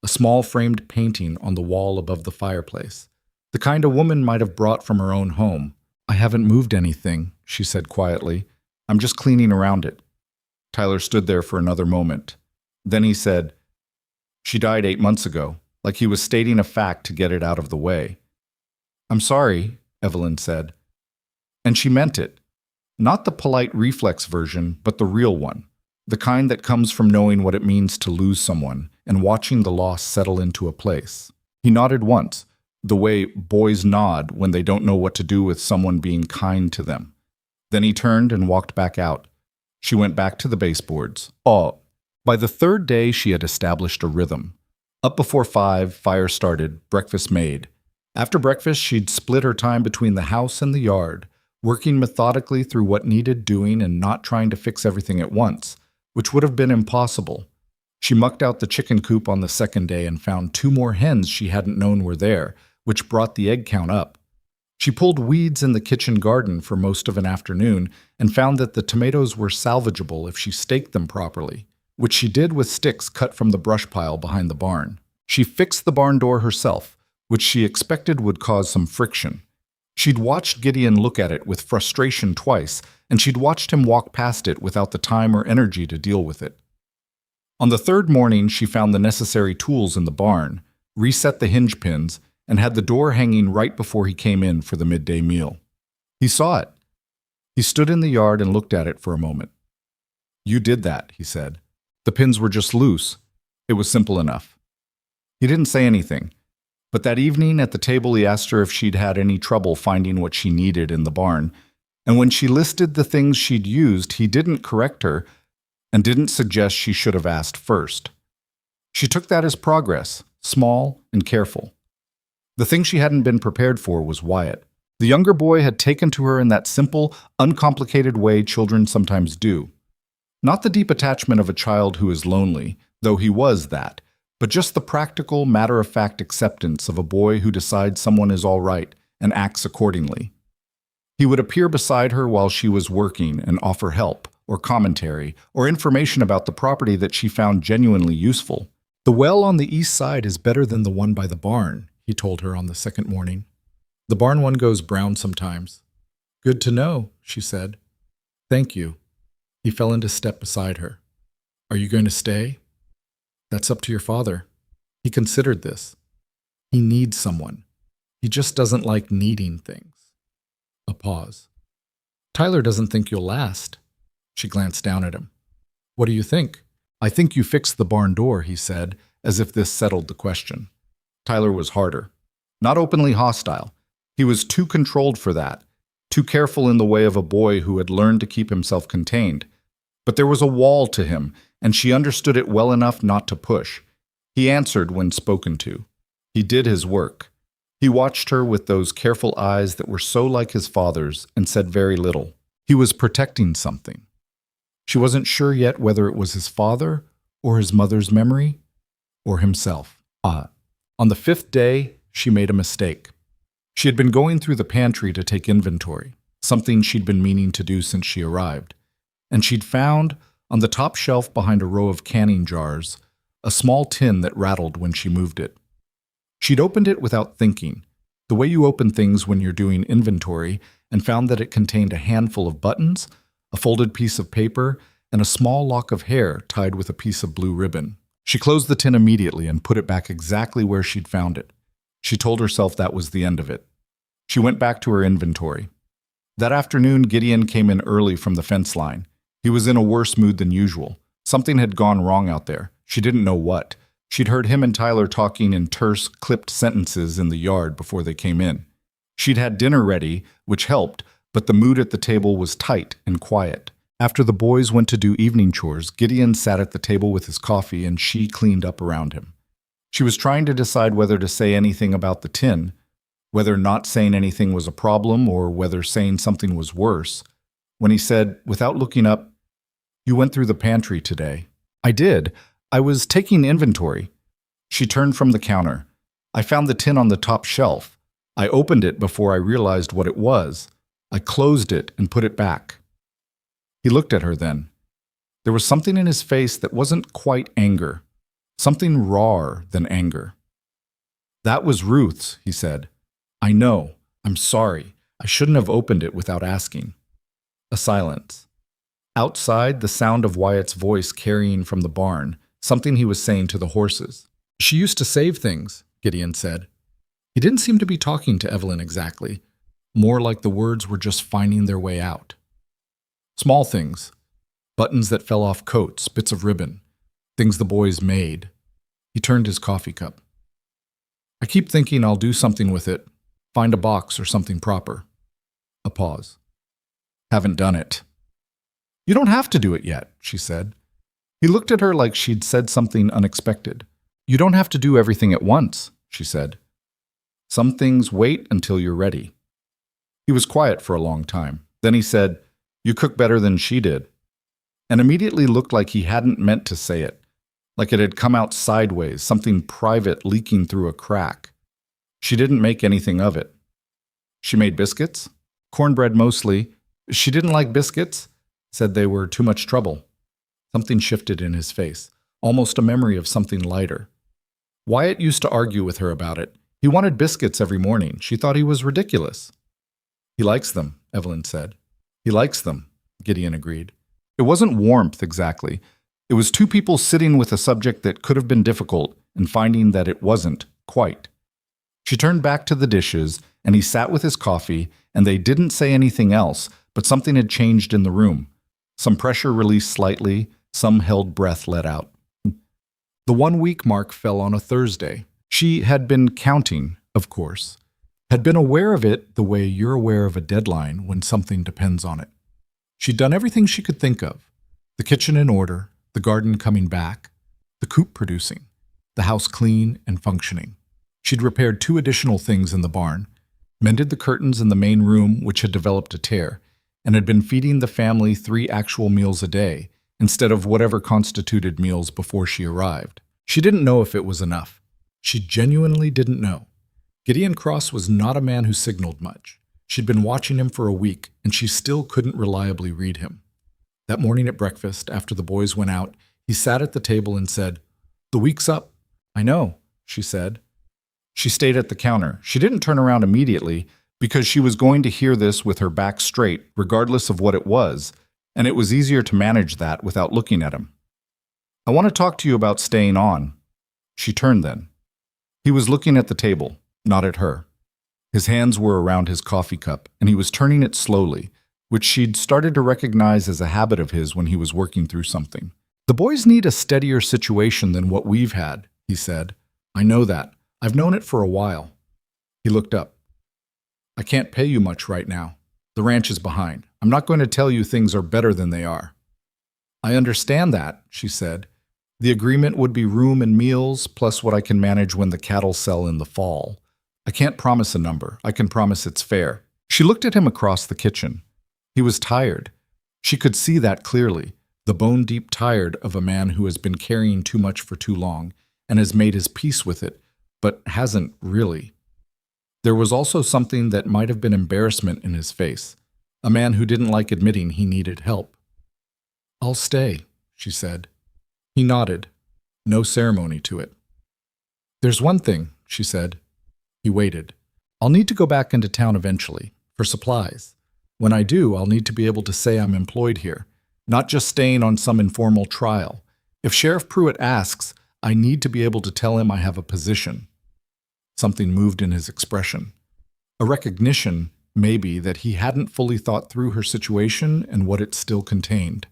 A small framed painting on the wall above the fireplace. The kind a woman might have brought from her own home. "I haven't moved anything," she said quietly. "I'm just cleaning around it." Tyler stood there for another moment. Then he said, "She died 8 months ago," like he was stating a fact to get it out of the way. "I'm sorry," Evelyn said. And she meant it. Not the polite reflex version, but the real one. The kind that comes from knowing what it means to lose someone and watching the loss settle into a place. He nodded once, the way boys nod when they don't know what to do with someone being kind to them. Then he turned and walked back out. She went back to the baseboards. By the 3rd day, she had established a rhythm. Up before 5, fire started, breakfast made. After breakfast, she'd split her time between the house and the yard, working methodically through what needed doing and not trying to fix everything at once, which would have been impossible. She mucked out the chicken coop on the 2nd day and found 2 more hens she hadn't known were there, which brought the egg count up. She pulled weeds in the kitchen garden for most of an afternoon and found that the tomatoes were salvageable if she staked them properly, which she did with sticks cut from the brush pile behind the barn. She fixed the barn door herself, which she expected would cause some friction. She'd watched Gideon look at it with frustration twice, and she'd watched him walk past it without the time or energy to deal with it. On the 3rd morning, she found the necessary tools in the barn, reset the hinge pins, and had the door hanging right before he came in for the midday meal. He saw it. He stood in the yard and looked at it for a moment. "You did that," he said. "The pins were just loose. It was simple enough." He didn't say anything, but that evening at the table he asked her if she'd had any trouble finding what she needed in the barn, and when she listed the things she'd used, he didn't correct her and didn't suggest she should have asked first. She took that as progress, small and careful. The thing she hadn't been prepared for was Wyatt. The younger boy had taken to her in that simple, uncomplicated way children sometimes do. Not the deep attachment of a child who is lonely, though he was that, but just the practical, matter-of-fact acceptance of a boy who decides someone is all right and acts accordingly. He would appear beside her while she was working and offer help, or commentary, or information about the property that she found genuinely useful. "The well on the east side is better than the one by the barn," he told her on the 2nd morning. "The barn one goes brown sometimes." "Good to know," she said. "Thank you." He fell into step beside her. "Are you going to stay?" "That's up to your father." He considered this. He needs someone. He just doesn't like needing things. A pause. Tyler doesn't think you'll last. She glanced down at him. What do you think? I think you fixed the barn door, he said, as if this settled the question. Tyler was harder. Not openly hostile. He was too controlled for that, too careful in the way of a boy who had learned to keep himself contained. But there was a wall to him, and she understood it well enough not to push. He answered when spoken to. He did his work. He watched her with those careful eyes that were so like his father's and said very little. He was protecting something. She wasn't sure yet whether it was his father or his mother's memory or himself. On the 5th day, she made a mistake. She had been going through the pantry to take inventory, something she'd been meaning to do since she arrived, and she'd found, on the top shelf behind a row of canning jars, a small tin that rattled when she moved it. She'd opened it without thinking, the way you open things when you're doing inventory, and found that it contained a handful of buttons, a folded piece of paper, and a small lock of hair tied with a piece of blue ribbon. She closed the tin immediately and put it back exactly where she'd found it. She told herself that was the end of it. She went back to her inventory. That afternoon, Gideon came in early from the fence line. He was in a worse mood than usual. Something had gone wrong out there. She didn't know what. She'd heard him and Tyler talking in terse, clipped sentences in the yard before they came in. She'd had dinner ready, which helped, but the mood at the table was tight and quiet. After the boys went to do evening chores, Gideon sat at the table with his coffee and she cleaned up around him. She was trying to decide whether to say anything about the tin, whether not saying anything was a problem or whether saying something was worse, when he said, without looking up, "You went through the pantry today." "I did. I was taking inventory." She turned from the counter. "I found the tin on the top shelf. I opened it before I realized what it was. I closed it and put it back." He looked at her then. There was something in his face that wasn't quite anger, something rawer than anger. "That was Ruth's," he said. "I know. I'm sorry. I shouldn't have opened it without asking." A silence. Outside, the sound of Wyatt's voice carrying from the barn, something he was saying to the horses. "She used to save things," Gideon said. He didn't seem to be talking to Evelyn exactly, more like the words were just finding their way out. Small things, buttons that fell off coats, bits of ribbon, things the boys made. He turned his coffee cup. "I keep thinking I'll do something with it, find a box or something proper." A pause. "Haven't done it." "You don't have to do it yet," she said. He looked at her like she'd said something unexpected. "You don't have to do everything at once," she said. "Some things wait until you're ready." He was quiet for a long time. Then he said, "You cook better than she did," and immediately looked like he hadn't meant to say it, like it had come out sideways, something private leaking through a crack. She didn't make anything of it. She made biscuits? Cornbread mostly. She didn't like biscuits, said they were too much trouble. Something shifted in his face, almost a memory of something lighter. Wyatt used to argue with her about it. He wanted biscuits every morning. She thought he was ridiculous. "He likes them," Evelyn said. "He likes them," Gideon agreed. It wasn't warmth exactly. It was two people sitting with a subject that could have been difficult and finding that it wasn't, quite. She turned back to the dishes, and he sat with his coffee, and they didn't say anything else, but something had changed in the room. Some pressure released slightly, some held breath let out. The 1-week mark fell on a Thursday. She had been counting, of course. Had been aware of it the way you're aware of a deadline when something depends on it. She'd done everything she could think of. The kitchen in order, the garden coming back, the coop producing, the house clean and functioning. She'd repaired 2 additional things in the barn, mended the curtains in the main room which had developed a tear, and had been feeding the family 3 actual meals a day instead of whatever constituted meals before she arrived. She didn't know if it was enough. She genuinely didn't know. Gideon Cross was not a man who signaled much. She'd been watching him for a week, and she still couldn't reliably read him. That morning at breakfast, after the boys went out, he sat at the table and said, "The week's up." "I know," she said. She stayed at the counter. She didn't turn around immediately because she was going to hear this with her back straight, regardless of what it was, and it was easier to manage that without looking at him. "I want to talk to you about staying on." She turned then. He was looking at the table, not at her. His hands were around his coffee cup, and he was turning it slowly, which she'd started to recognize as a habit of his when he was working through something. "The boys need a steadier situation than what we've had," he said. "I know that. I've known it for a while." He looked up. "I can't pay you much right now. The ranch is behind. I'm not going to tell you things are better than they are." "I understand that," she said. "The agreement would be room and meals, plus what I can manage when the cattle sell in the fall. I can't promise a number. I can promise it's fair." She looked at him across the kitchen. He was tired. She could see that clearly, the bone-deep tired of a man who has been carrying too much for too long and has made his peace with it, but hasn't really. There was also something that might have been embarrassment in his face, a man who didn't like admitting he needed help. "I'll stay," she said. He nodded. No ceremony to it. "There's one thing," she said. He waited. "I'll need to go back into town eventually, for supplies. When I do, I'll need to be able to say I'm employed here, not just staying on some informal trial. If Sheriff Pruitt asks, I need to be able to tell him I have a position." Something moved in his expression. A recognition, maybe, that he hadn't fully thought through her situation and what it still contained.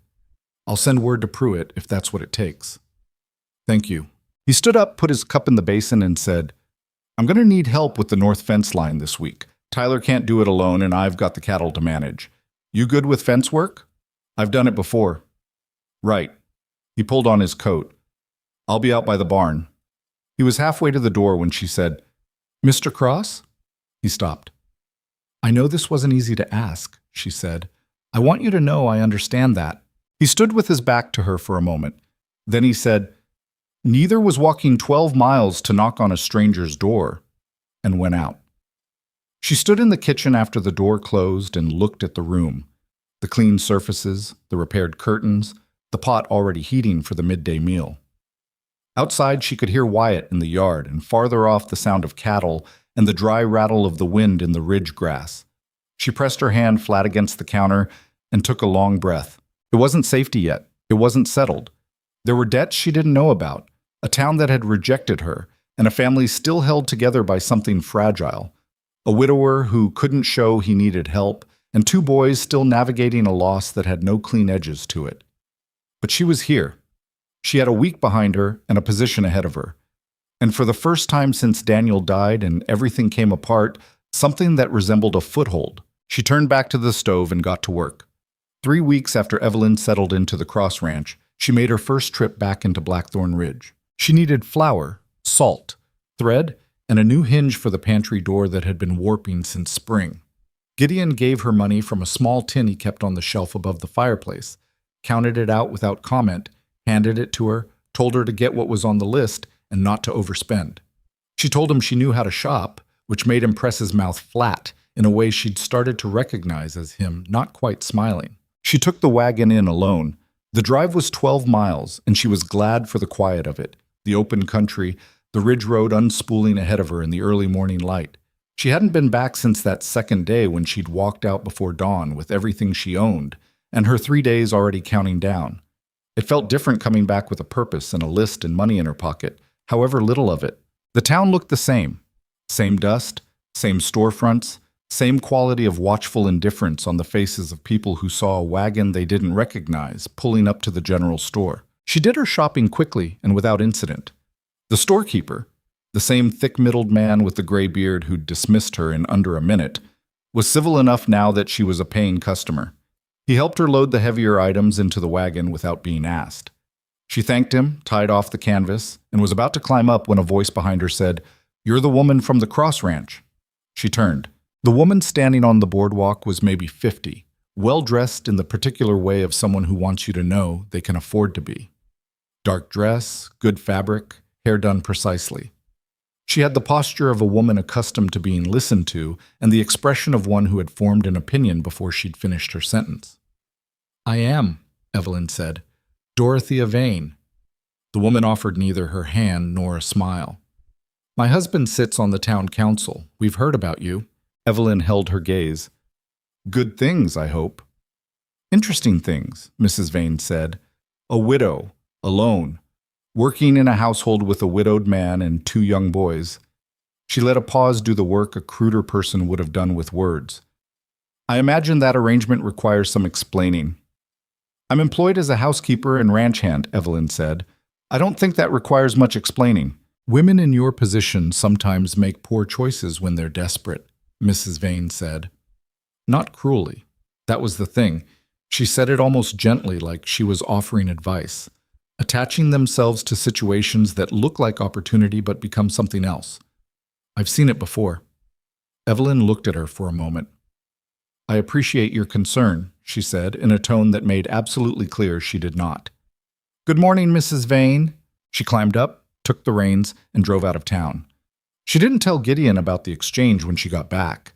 "I'll send word to Pruitt if that's what it takes." "Thank you." He stood up, put his cup in the basin, and said, "I'm going to need help with the north fence line this week. Tyler can't do it alone, and I've got the cattle to manage. You good with fence work?" "I've done it before." "Right." He pulled on his coat. "I'll be out by the barn." He was halfway to the door when she said, "Mr. Cross?" He stopped. "I know this wasn't easy to ask," she said. "I want you to know I understand that." He stood with his back to her for a moment. Then he said, "Neither was walking 12 miles to knock on a stranger's door," and went out. She stood in the kitchen after the door closed and looked at the room. The clean surfaces, the repaired curtains, the pot already heating for the midday meal. Outside, she could hear Wyatt in the yard, and farther off the sound of cattle and the dry rattle of the wind in the ridge grass. She pressed her hand flat against the counter and took a long breath. It wasn't safety yet. It wasn't settled. There were debts she didn't know about, a town that had rejected her, and a family still held together by something fragile. A widower who couldn't show he needed help, and 2 boys still navigating a loss that had no clean edges to it. But she was here. She had a week behind her and a position ahead of her. And for the first time since Daniel died and everything came apart, something that resembled a foothold. She turned back to the stove and got to work. 3 weeks after Evelyn settled into the Cross Ranch, she made her first trip back into Blackthorn Ridge. She needed flour, salt, thread, and a new hinge for the pantry door that had been warping since spring. Gideon gave her money from a small tin he kept on the shelf above the fireplace, counted it out without comment, handed it to her, told her to get what was on the list and not to overspend. She told him she knew how to shop, which made him press his mouth flat in a way she'd started to recognize as him not quite smiling. She took the wagon in alone. The drive was 12 miles, and she was glad for the quiet of it, the open country, the ridge road unspooling ahead of her in the early morning light. She hadn't been back since that second day when she'd walked out before dawn with everything she owned, and her 3 days already counting down. It felt different coming back with a purpose and a list and money in her pocket, however little of it. The town looked the same. Same dust, same storefronts, same quality of watchful indifference on the faces of people who saw a wagon they didn't recognize pulling up to the general store. She did her shopping quickly and without incident. The storekeeper, the same thick-middled man with the gray beard who'd dismissed her in under a minute, was civil enough now that she was a paying customer. He helped her load the heavier items into the wagon without being asked. She thanked him, tied off the canvas, and was about to climb up when a voice behind her said, "You're the woman from the Cross Ranch." She turned. The woman standing on the boardwalk was maybe 50, well-dressed in the particular way of someone who wants you to know they can afford to be. Dark dress, good fabric, hair done precisely. She had the posture of a woman accustomed to being listened to and the expression of one who had formed an opinion before she'd finished her sentence. "I am," Evelyn said. "Dorothea Vane." The woman offered neither her hand nor a smile. "My husband sits on the town council. We've heard about you." Evelyn held her gaze. "Good things, I hope." "Interesting things," Mrs. Vane said. "A widow, alone. working in a household with a widowed man and 2 young boys. She let a pause do the work a cruder person would have done with words. I imagine that arrangement requires some explaining. I'm employed as a housekeeper and ranch hand, Evelyn said. I don't think that requires much explaining. Women in your position sometimes make poor choices when they're desperate, Mrs. Vane said. Not cruelly. That was the thing. She said it almost gently, like she was offering advice, attaching themselves to situations that look like opportunity but become something else. I've seen it before. Evelyn looked at her for a moment. I appreciate your concern, she said, in a tone that made absolutely clear she did not. Good morning, Mrs. Vane. She climbed up, took the reins, and drove out of town. She didn't tell Gideon about the exchange when she got back.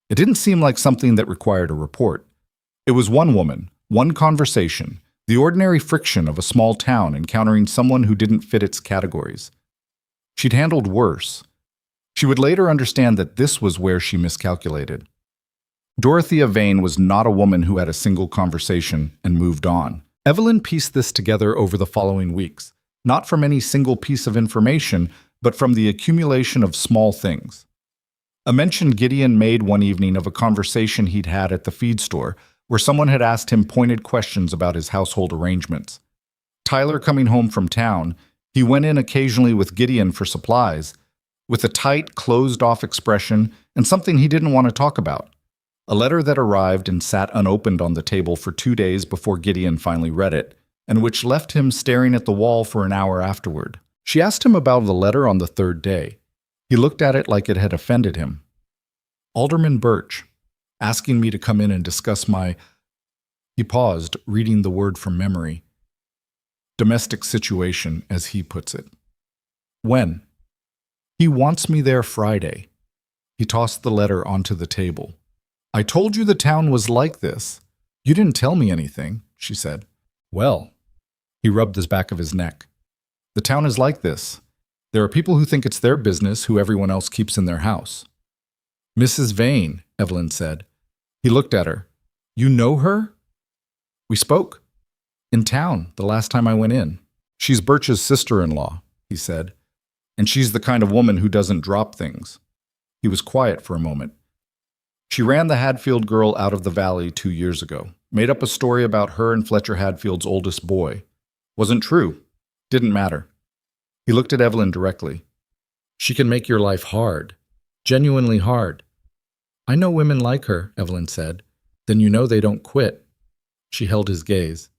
It didn't seem like something that required a report. It was one woman, one conversation, the ordinary friction of a small town encountering someone who didn't fit its categories. She'd handled worse. She would later understand that this was where she miscalculated. Dorothea Vane was not a woman who had a single conversation and moved on. Evelyn pieced this together over the following weeks, not from any single piece of information, but from the accumulation of small things. A mention Gideon made one evening of a conversation he'd had at the feed store, where someone had asked him pointed questions about his household arrangements. Tyler coming home from town, he went in occasionally with Gideon for supplies, with a tight, closed-off expression and something he didn't want to talk about. A letter that arrived and sat unopened on the table for 2 days before Gideon finally read it, and which left him staring at the wall for an hour afterward. She asked him about the letter on the 3rd day. He looked at it like it had offended him. Alderman Birch, asking me to come in and discuss my... He paused, reading the word from memory. Domestic situation, as he puts it. When? He wants me there Friday. He tossed the letter onto the table. I told you the town was like this. You didn't tell me anything, she said. Well, he rubbed the back of his neck. The town is like this. There are people who think it's their business who everyone else keeps in their house. Mrs. Vane, Evelyn said. He looked at her. You know her? We spoke. In town, the last time I went in. She's Birch's sister-in-law, he said. And she's the kind of woman who doesn't drop things. He was quiet for a moment. She ran the Hadfield girl out of the valley 2 years ago, made up a story about her and Fletcher Hadfield's oldest boy. Wasn't true. Didn't matter. He looked at Evelyn directly. She can make your life hard. Genuinely hard. I know women like her, Evelyn said. Then you know they don't quit. She held his gaze.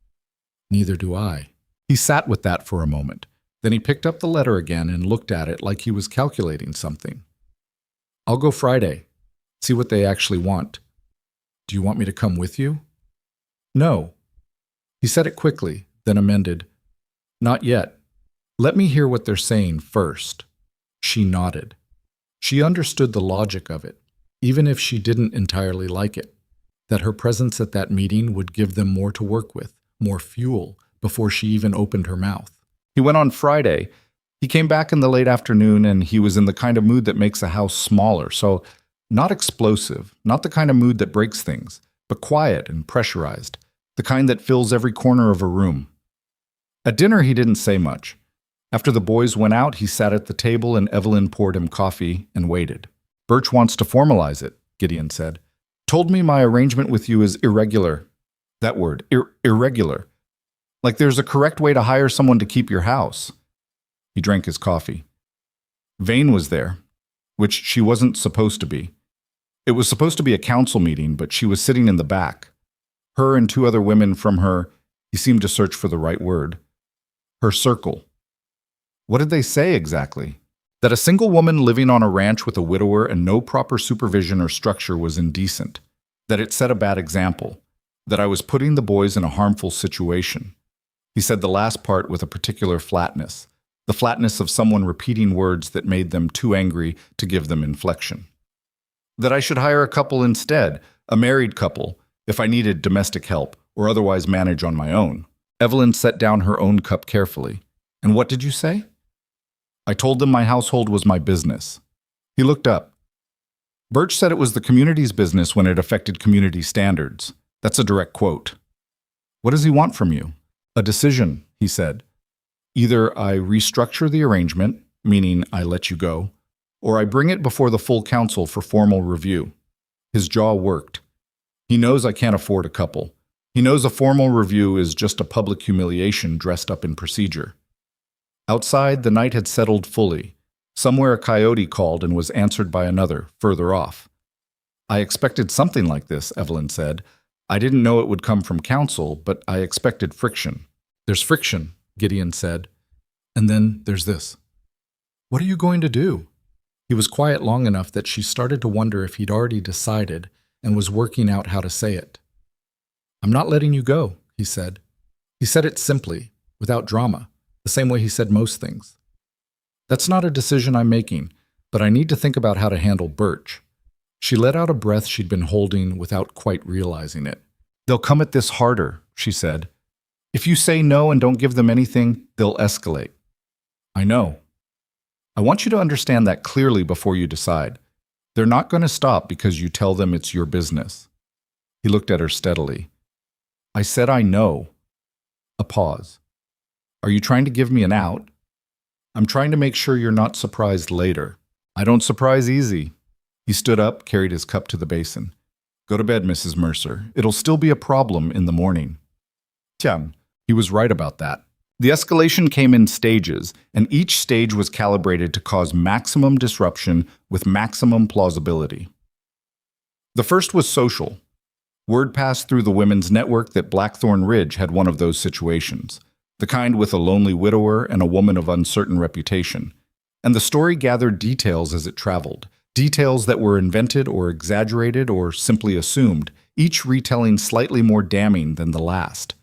Neither do I. He sat with that for a moment. Then he picked up the letter again and looked at it like he was calculating something. I'll go Friday. See what they actually want. Do you want me to come with you? No. He said it quickly, then amended. Not yet. Let me hear what they're saying first. She nodded. She understood the logic of it, even if she didn't entirely like it, that her presence at that meeting would give them more to work with, more fuel, before she even opened her mouth. He went on Friday. He came back in the late afternoon, and he was in the kind of mood that makes a house smaller, so not explosive, not the kind of mood that breaks things, but quiet and pressurized, the kind that fills every corner of a room. At dinner, he didn't say much. After the boys went out, he sat at the table and Evelyn poured him coffee and waited. Birch wants to formalize it, Gideon said. Told me my arrangement with you is irregular. That word, irregular. Like there's a correct way to hire someone to keep your house. He drank his coffee. Vane was there, which she wasn't supposed to be. It was supposed to be a council meeting, but she was sitting in the back. Her and 2 other women from her, he seemed to search for the right word, her circle. What did they say exactly? That a single woman living on a ranch with a widower and no proper supervision or structure was indecent. That it set a bad example. That I was putting the boys in a harmful situation. He said the last part with a particular flatness. The flatness of someone repeating words that made them too angry to give them inflection. That I should hire a couple instead, a married couple, if I needed domestic help or otherwise manage on my own. Evelyn set down her own cup carefully. And what did you say? I told them my household was my business. He looked up. Birch said it was the community's business when it affected community standards. That's a direct quote. What does he want from you? A decision, he said. Either I restructure the arrangement, meaning I let you go, or I bring it before the full council for formal review. His jaw worked. He knows I can't afford a couple. He knows a formal review is just a public humiliation dressed up in procedure. Outside, the night had settled fully. Somewhere a coyote called and was answered by another, further off. I expected something like this, Evelyn said. I didn't know it would come from council, but I expected friction. There's friction, Gideon said. And then there's this. What are you going to do? He was quiet long enough that she started to wonder if he'd already decided and was working out how to say it. I'm not letting you go, he said. He said it simply, without drama, the same way he said most things. That's not a decision I'm making, but I need to think about how to handle Birch. She let out a breath she'd been holding without quite realizing it. They'll come at this harder, she said. If you say no and don't give them anything, they'll escalate. I know. I want you to understand that clearly before you decide. They're not going to stop because you tell them it's your business. He looked at her steadily. I said I know. A pause. Are you trying to give me an out? I'm trying to make sure you're not surprised later. I don't surprise easy. He stood up, carried his cup to the basin. Go to bed, Mrs. Mercer. It'll still be a problem in the morning. Tiens, he was right about that. The escalation came in stages, and each stage was calibrated to cause maximum disruption with maximum plausibility. The first was social. Word passed through the women's network that Blackthorn Ridge had one of those situations, the kind with a lonely widower and a woman of uncertain reputation. And the story gathered details as it traveled, details that were invented or exaggerated or simply assumed, each retelling slightly more damning than the last.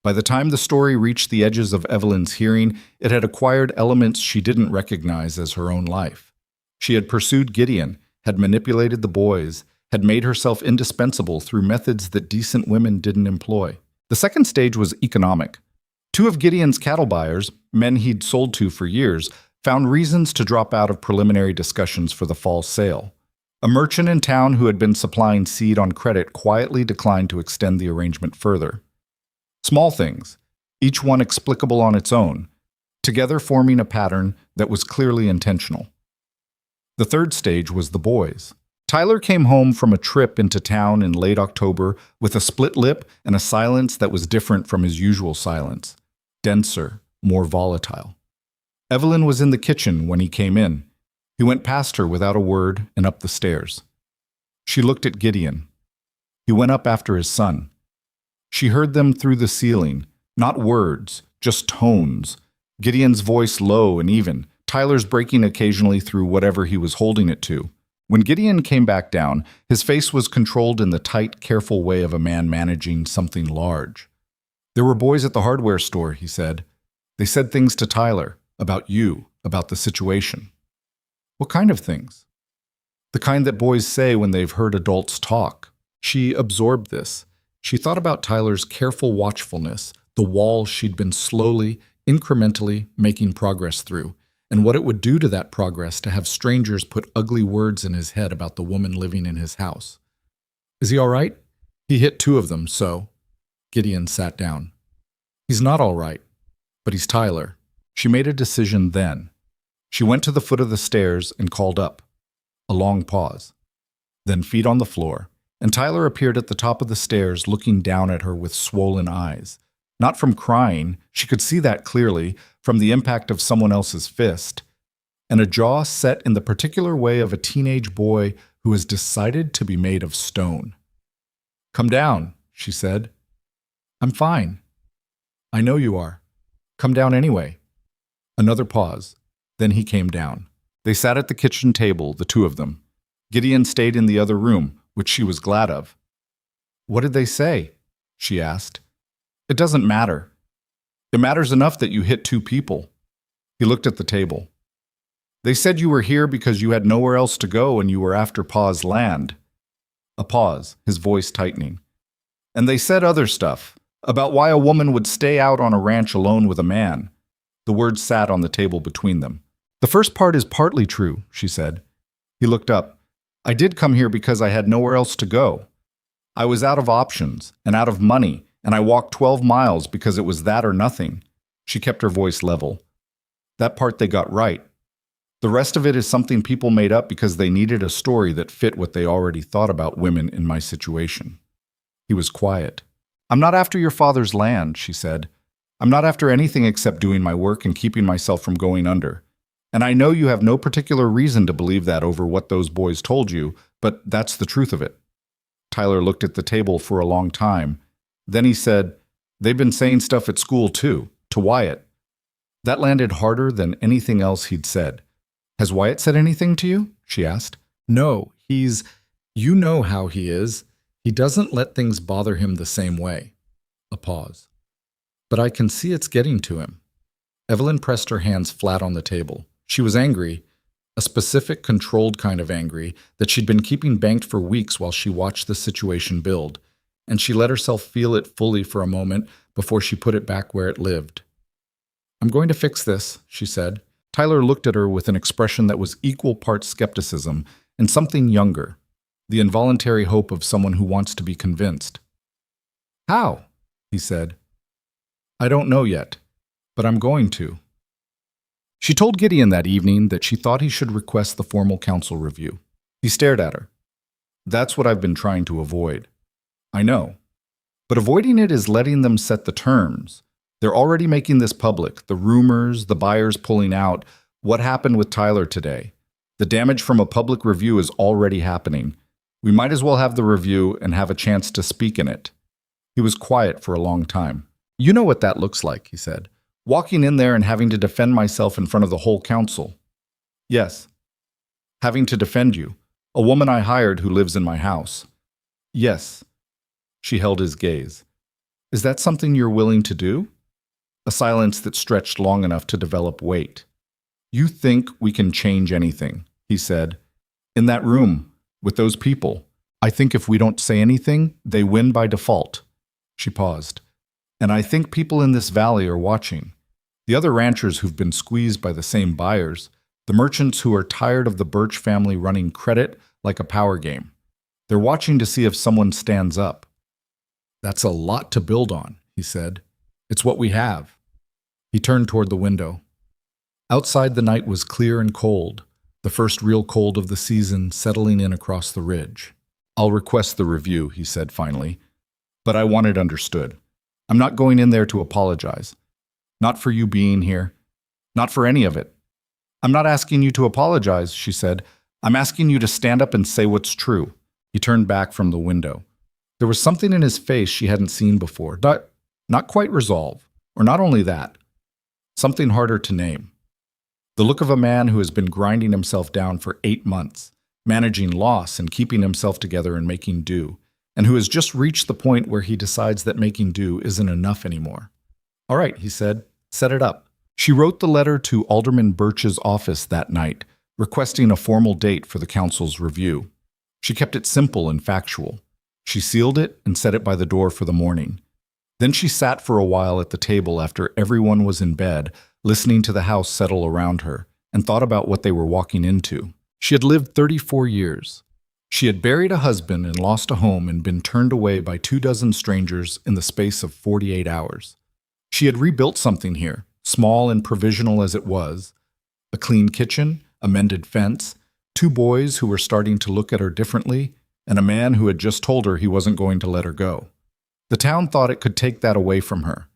By the time the story reached the edges of Evelyn's hearing, it had acquired elements she didn't recognize as her own life. She had pursued Gideon, had manipulated the boys, had made herself indispensable through methods that decent women didn't employ. The second stage was economic. Two of Gideon's cattle buyers, men he'd sold to for years, found reasons to drop out of preliminary discussions for the fall sale. A merchant in town who had been supplying seed on credit quietly declined to extend the arrangement further. Small things, each one explicable on its own, together forming a pattern that was clearly intentional. The third stage was the boys. Tyler came home from a trip into town in late October with a split lip and a silence that was different from his usual silence, denser, more volatile. Evelyn was in the kitchen when he came in. He went past her without a word and up the stairs. She looked at Gideon. He went up after his son. She heard them through the ceiling, not words, just tones. Gideon's voice low and even, Tyler's breaking occasionally through whatever he was holding it to. When Gideon came back down, his face was controlled in the tight, careful way of a man managing something large. There were boys at the hardware store, he said. They said things to Tyler, about you, about the situation. What kind of things? The kind that boys say when they've heard adults talk. She absorbed this. She thought about Tyler's careful watchfulness, the wall she'd been slowly, incrementally making progress through, and what it would do to that progress to have strangers put ugly words in his head about the woman living in his house. Is he all right? He hit two of them, so. Gideon sat down. He's not all right, but he's Tyler. She made a decision then. She went to the foot of the stairs and called up. A long pause. Then feet on the floor, and Tyler appeared at the top of the stairs looking down at her with swollen eyes. Not from crying, she could see that clearly, from the impact of someone else's fist, and a jaw set in the particular way of a teenage boy who has decided to be made of stone. Come down, she said. I'm fine. I know you are. Come down anyway. Another pause. Then he came down. They sat at the kitchen table, the two of them. Gideon stayed in the other room, which she was glad of. What did they say? She asked. It doesn't matter. It matters enough that you hit two people. He looked at the table. They said you were here because you had nowhere else to go and you were after Pa's land. A pause, his voice tightening. And they said other stuff, about why a woman would stay out on a ranch alone with a man. The words sat on the table between them. The first part is partly true, she said. He looked up. I did come here because I had nowhere else to go. I was out of options and out of money, and I walked 12 miles because it was that or nothing. She kept her voice level. That part they got right. The rest of it is something people made up because they needed a story that fit what they already thought about women in my situation. He was quiet. I'm not after your father's land, she said. I'm not after anything except doing my work and keeping myself from going under. And I know you have no particular reason to believe that over what those boys told you, but that's the truth of it. Tyler looked at the table for a long time. Then he said, they've been saying stuff at school too, to Wyatt. That landed harder than anything else he'd said. Has Wyatt said anything to you? She asked. No, you know how he is. He doesn't let things bother him the same way. A pause. But I can see it's getting to him. Evelyn pressed her hands flat on the table. She was angry, a specific, controlled kind of angry that she'd been keeping banked for weeks while she watched the situation build, and she let herself feel it fully for a moment before she put it back where it lived. I'm going to fix this, she said. Tyler looked at her with an expression that was equal parts skepticism and something younger, the involuntary hope of someone who wants to be convinced. How? He said. I don't know yet, but I'm going to. She told Gideon that evening that she thought he should request the formal council review. He stared at her. That's what I've been trying to avoid. I know. But avoiding it is letting them set the terms. They're already making this public, the rumors, the buyers pulling out, what happened with Tyler today. The damage from a public review is already happening. We might as well have the review and have a chance to speak in it. He was quiet for a long time. You know what that looks like, he said. Walking in there and having to defend myself in front of the whole council. Yes. Having to defend you, a woman I hired who lives in my house. Yes. She held his gaze. Is that something you're willing to do? A silence that stretched long enough to develop weight. You think we can change anything, he said. In that room, with those people, I think if we don't say anything, they win by default. She paused. And I think people in this valley are watching. The other ranchers who've been squeezed by the same buyers, the merchants who are tired of the Birch family running credit like a power game. They're watching to see if someone stands up. That's a lot to build on, he said. It's what we have. He turned toward the window. Outside the night was clear and cold, the first real cold of the season settling in across the ridge. I'll request the review, he said finally, but I want it understood. I'm not going in there to apologize. Not for you being here. Not for any of it. I'm not asking you to apologize, she said. I'm asking you to stand up and say what's true. He turned back from the window. There was something in his face she hadn't seen before. Not quite resolve, or not only that. Something harder to name. The look of a man who has been grinding himself down for 8 months, managing loss and keeping himself together and making do, and who has just reached the point where he decides that making do isn't enough anymore. All right, he said, set it up. She wrote the letter to Alderman Birch's office that night, requesting a formal date for the council's review. She kept it simple and factual. She sealed it and set it by the door for the morning. Then she sat for a while at the table after everyone was in bed, listening to the house settle around her, and thought about what they were walking into. She had lived 34 years. She had buried a husband and lost a home and been turned away by 24 strangers in the space of 48 hours. She had rebuilt something here, small and provisional as it was. A clean kitchen, a mended fence, 2 boys who were starting to look at her differently, and a man who had just told her he wasn't going to let her go. The town thought it could take that away from her.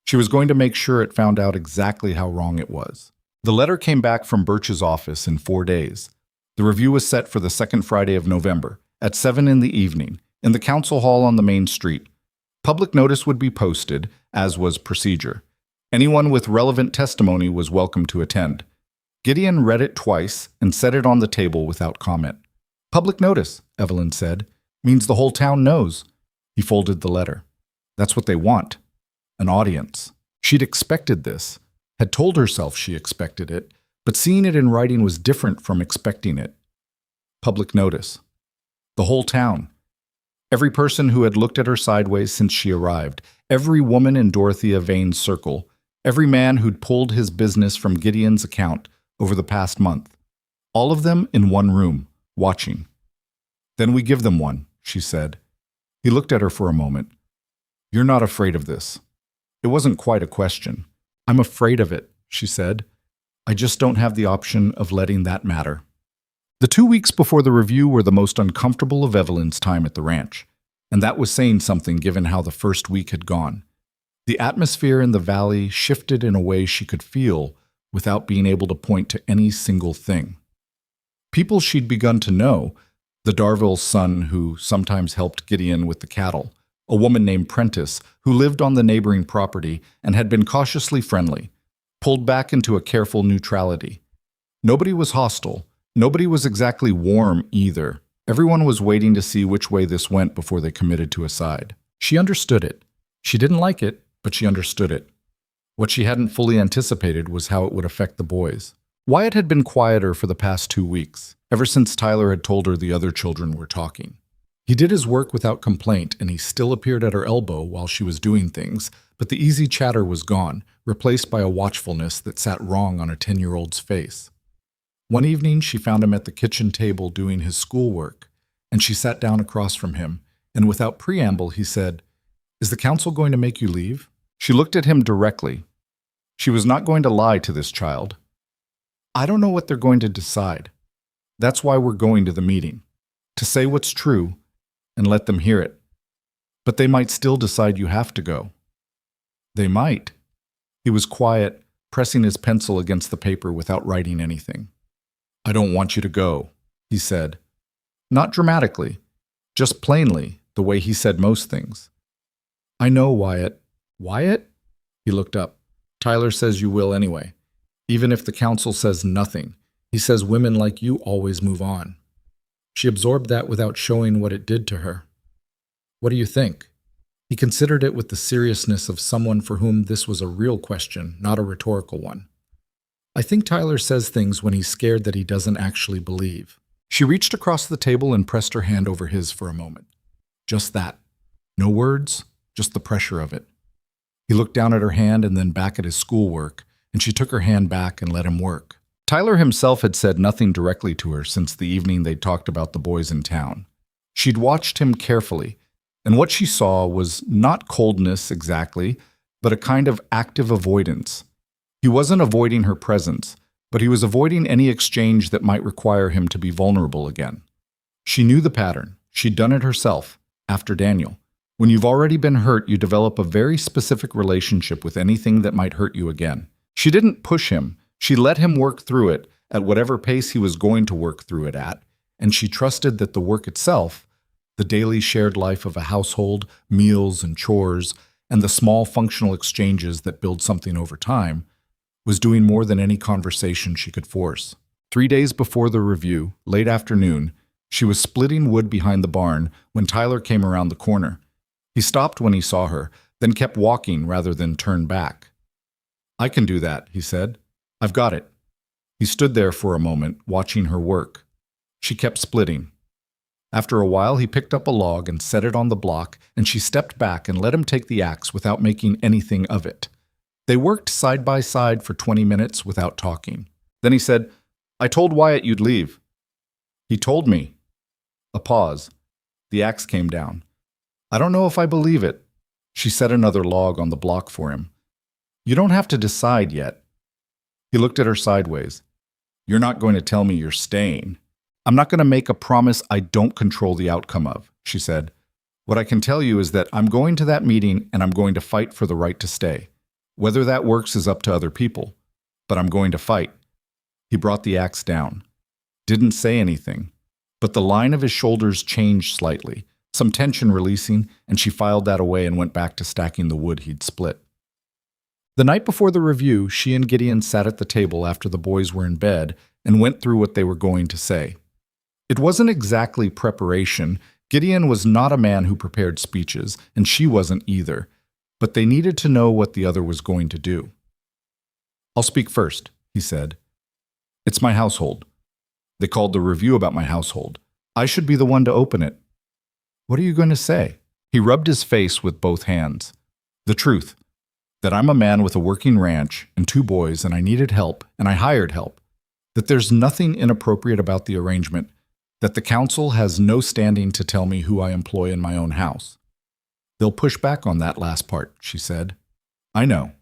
She was going to make sure it found out exactly how wrong it was. The letter came back from Birch's office in 4 days. The review was set for the second Friday of November, at 7 in the evening, in the council hall on the main street. Public notice would be posted, as was procedure. Anyone with relevant testimony was welcome to attend. Gideon read it twice and set it on the table without comment. Public notice, Evelyn said, means the whole town knows. He folded the letter. That's what they want. An audience. She'd expected this, had told herself she expected it, but seeing it in writing was different from expecting it. Public notice. The whole town. Every person who had looked at her sideways since she arrived, every woman in Dorothea Vane's circle, every man who'd pulled his business from Gideon's account over the past month. All of them in one room, watching. Then we give them one, she said. He looked at her for a moment. You're not afraid of this. It wasn't quite a question. I'm afraid of it, she said. I just don't have the option of letting that matter. The 2 weeks before the review were the most uncomfortable of Evelyn's time at the ranch, and that was saying something given how the first week had gone. The atmosphere in the valley shifted in a way she could feel without being able to point to any single thing. People she'd begun to know, the Darville's son who sometimes helped Gideon with the cattle, a woman named Prentice who lived on the neighboring property and had been cautiously friendly, pulled back into a careful neutrality. Nobody was hostile. Nobody was exactly warm either. Everyone was waiting to see which way this went before they committed to a side. She understood it. She didn't like it, but she understood it. What she hadn't fully anticipated was how it would affect the boys. Wyatt had been quieter for the past 2 weeks, ever since Tyler had told her the other children were talking. He did his work without complaint, and he still appeared at her elbow while she was doing things, but the easy chatter was gone, replaced by a watchfulness that sat wrong on a 10-year-old's face. One evening, she found him at the kitchen table doing his schoolwork, and she sat down across from him, and without preamble, he said, "Is the council going to make you leave?" She looked at him directly. She was not going to lie to this child. "I don't know what they're going to decide. That's why we're going to the meeting, to say what's true and let them hear it. But they might still decide you have to go." "They might." He was quiet, pressing his pencil against the paper without writing anything. "I don't want you to go," he said. Not dramatically, just plainly, the way he said most things. "I know, Wyatt." "Wyatt?" He looked up. "Tyler says you will anyway. Even if the council says nothing, he says women like you always move on." She absorbed that without showing what it did to her. "What do you think?" He considered it with the seriousness of someone for whom this was a real question, not a rhetorical one. "I think Tyler says things when he's scared that he doesn't actually believe." She reached across the table and pressed her hand over his for a moment. Just that. No words, just the pressure of it. He looked down at her hand and then back at his schoolwork, and she took her hand back and let him work. Tyler himself had said nothing directly to her since the evening they'd talked about the boys in town. She'd watched him carefully, and what she saw was not coldness exactly, but a kind of active avoidance. He wasn't avoiding her presence, but he was avoiding any exchange that might require him to be vulnerable again. She knew the pattern. She'd done it herself, after Daniel. When you've already been hurt, you develop a very specific relationship with anything that might hurt you again. She didn't push him. She let him work through it at whatever pace he was going to work through it at, and she trusted that the work itself, the daily shared life of a household, meals and chores, and the small functional exchanges that build something over time, was doing more than any conversation she could force. 3 days before the review, late afternoon, she was splitting wood behind the barn when Tyler came around the corner. He stopped when he saw her, then kept walking rather than turn back. "I can do that," he said. "I've got it." He stood there for a moment, watching her work. She kept splitting. After a while, he picked up a log and set it on the block, and she stepped back and let him take the axe without making anything of it. They worked side by side for 20 minutes without talking. Then he said, "I told Wyatt you'd leave." "He told me." A pause. The axe came down. "I don't know if I believe it." She set another log on the block for him. "You don't have to decide yet." He looked at her sideways. "You're not going to tell me you're staying." "I'm not going to make a promise I don't control the outcome of," she said. "What I can tell you is that I'm going to that meeting and I'm going to fight for the right to stay. Whether that works is up to other people, but I'm going to fight." He brought the axe down. Didn't say anything, but the line of his shoulders changed slightly, some tension releasing, and she filed that away and went back to stacking the wood he'd split. The night before the review, she and Gideon sat at the table after the boys were in bed and went through what they were going to say. It wasn't exactly preparation. Gideon was not a man who prepared speeches, and she wasn't either, but they needed to know what the other was going to do. "I'll speak first," he said. "It's my household. They called the review about my household. I should be the one to open it." "What are you going to say?" He rubbed his face with both hands. "The truth. That I'm a man with a working ranch and 2 boys and I needed help and I hired help. That there's nothing inappropriate about the arrangement. That the council has no standing to tell me who I employ in my own house." "They'll push back on that last part," she said. "I know."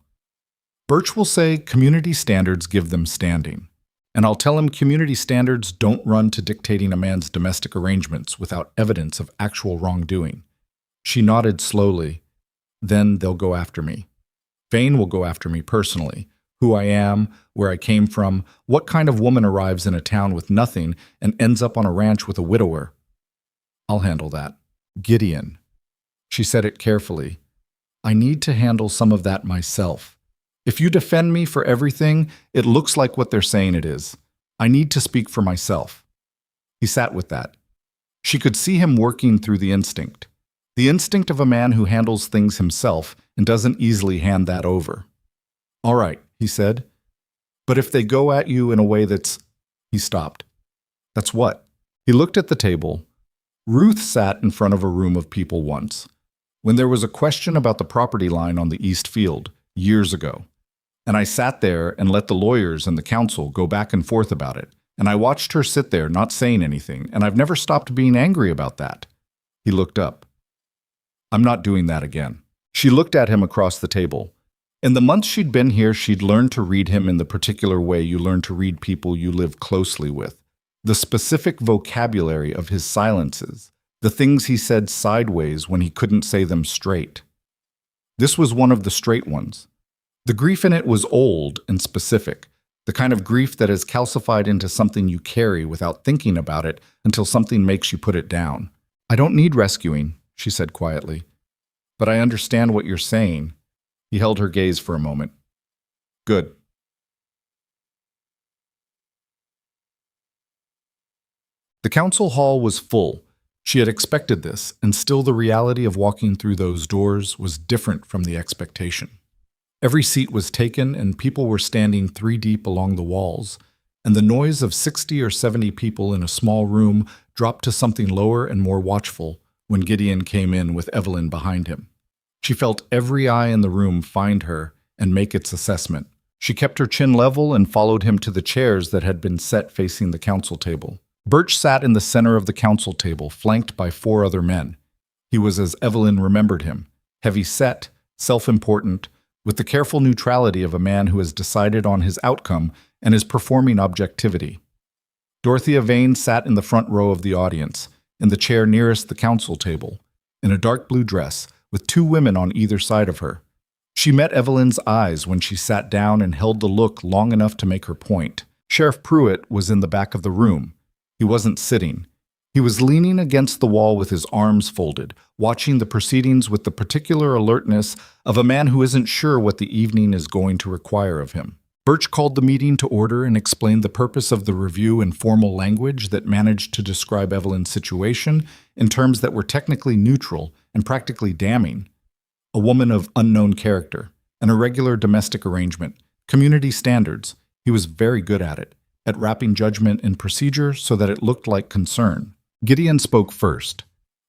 Birch will say community standards give them standing. And I'll tell him community standards don't run to dictating a man's domestic arrangements without evidence of actual wrongdoing. She nodded slowly. Then they'll go after me. Vane will go after me personally. Who I am, where I came from, what kind of woman arrives in a town with nothing and ends up on a ranch with a widower. I'll handle that. Gideon. She said it carefully. I need to handle some of that myself. If you defend me for everything, it looks like what they're saying it is. I need to speak for myself. He sat with that. She could see him working through the instinct of a man who handles things himself and doesn't easily hand that over. All right, he said. But if they go at you in a way that's... He stopped. That's what? He looked at the table. Ruth sat in front of a room of people once, when there was a question about the property line on the East Field, years ago. And I sat there and let the lawyers and the counsel go back and forth about it, and I watched her sit there not saying anything, and I've never stopped being angry about that. He looked up. I'm not doing that again. She looked at him across the table. In the months she'd been here, she'd learned to read him in the particular way you learn to read people you live closely with. The specific vocabulary of his silences, the things he said sideways when he couldn't say them straight. This was one of the straight ones. The grief in it was old and specific, the kind of grief that is calcified into something you carry without thinking about it until something makes you put it down. I don't need rescuing, she said quietly. But I understand what you're saying. He held her gaze for a moment. Good. The council hall was full. She had expected this, and still the reality of walking through those doors was different from the expectation. Every seat was taken, and people were standing 3 deep along the walls, and the noise of 60 or 70 people in a small room dropped to something lower and more watchful when Gideon came in with Evelyn behind him. She felt every eye in the room find her and make its assessment. She kept her chin level and followed him to the chairs that had been set facing the council table. Birch sat in the center of the council table, flanked by 4 other men. He was as Evelyn remembered him, heavy-set, self-important, with the careful neutrality of a man who has decided on his outcome and is performing objectivity. Dorothea Vane sat in the front row of the audience, in the chair nearest the council table, in a dark blue dress, with 2 women on either side of her. She met Evelyn's eyes when she sat down and held the look long enough to make her point. Sheriff Pruitt was in the back of the room. He wasn't sitting. He was leaning against the wall with his arms folded, watching the proceedings with the particular alertness of a man who isn't sure what the evening is going to require of him. Birch called the meeting to order and explained the purpose of the review in formal language that managed to describe Evelyn's situation in terms that were technically neutral and practically damning. A woman of unknown character, an irregular domestic arrangement, community standards. He was very good at it, at wrapping judgment in procedure so that it looked like concern. Gideon spoke first.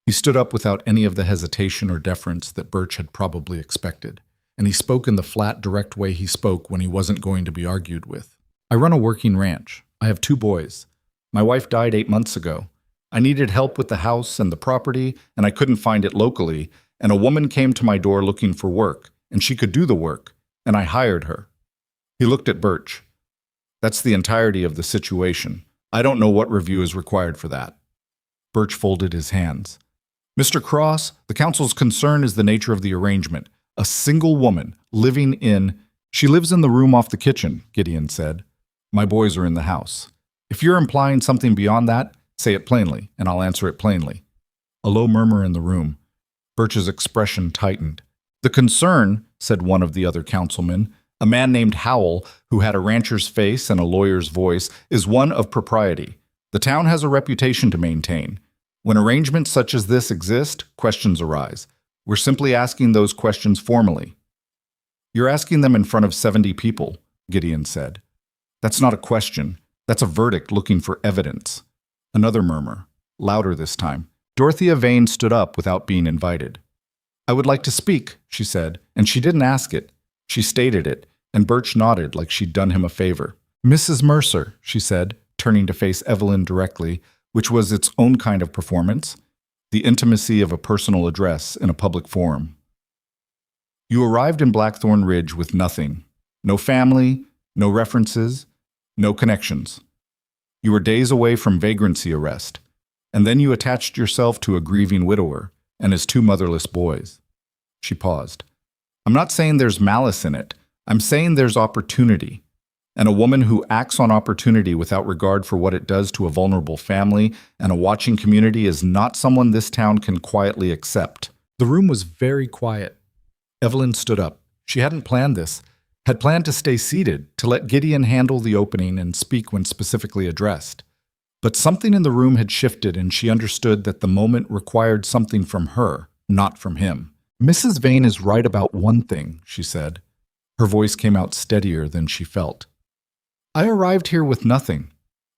He stood up without any of the hesitation or deference that Birch had probably expected, and he spoke in the flat, direct way he spoke when he wasn't going to be argued with. I run a working ranch. I have 2 boys. My wife died 8 months ago. I needed help with the house and the property, and I couldn't find it locally, and a woman came to my door looking for work, and she could do the work, and I hired her. He looked at Birch. That's the entirety of the situation. I don't know what review is required for that. Birch folded his hands. Mr. Cross, the council's concern is the nature of the arrangement. A single woman living in... She lives in the room off the kitchen, Gideon said. My boys are in the house. If you're implying something beyond that, say it plainly, and I'll answer it plainly. A low murmur in the room. Birch's expression tightened. The concern, said one of the other councilmen, a man named Howell, who had a rancher's face and a lawyer's voice, is one of propriety. The town has a reputation to maintain. When arrangements such as this exist, questions arise. We're simply asking those questions formally. You're asking them in front of 70 people, Gideon said. That's not a question. That's a verdict looking for evidence. Another murmur, louder this time. Dorothea Vane stood up without being invited. I would like to speak, she said, and she didn't ask it. She stated it, and Birch nodded like she'd done him a favor. Mrs. Mercer, she said, turning to face Evelyn directly, which was its own kind of performance, the intimacy of a personal address in a public forum. You arrived in Blackthorn Ridge with nothing. No family, no references, no connections. You were days away from vagrancy arrest, and then you attached yourself to a grieving widower and his two motherless boys. She paused. I'm not saying there's malice in it. I'm saying there's opportunity. And a woman who acts on opportunity without regard for what it does to a vulnerable family and a watching community is not someone this town can quietly accept. The room was very quiet. Evelyn stood up. She hadn't planned this, had planned to stay seated, to let Gideon handle the opening and speak when specifically addressed. But something in the room had shifted, and she understood that the moment required something from her, not from him. Mrs. Vane is right about one thing, she said. Her voice came out steadier than she felt. I arrived here with nothing.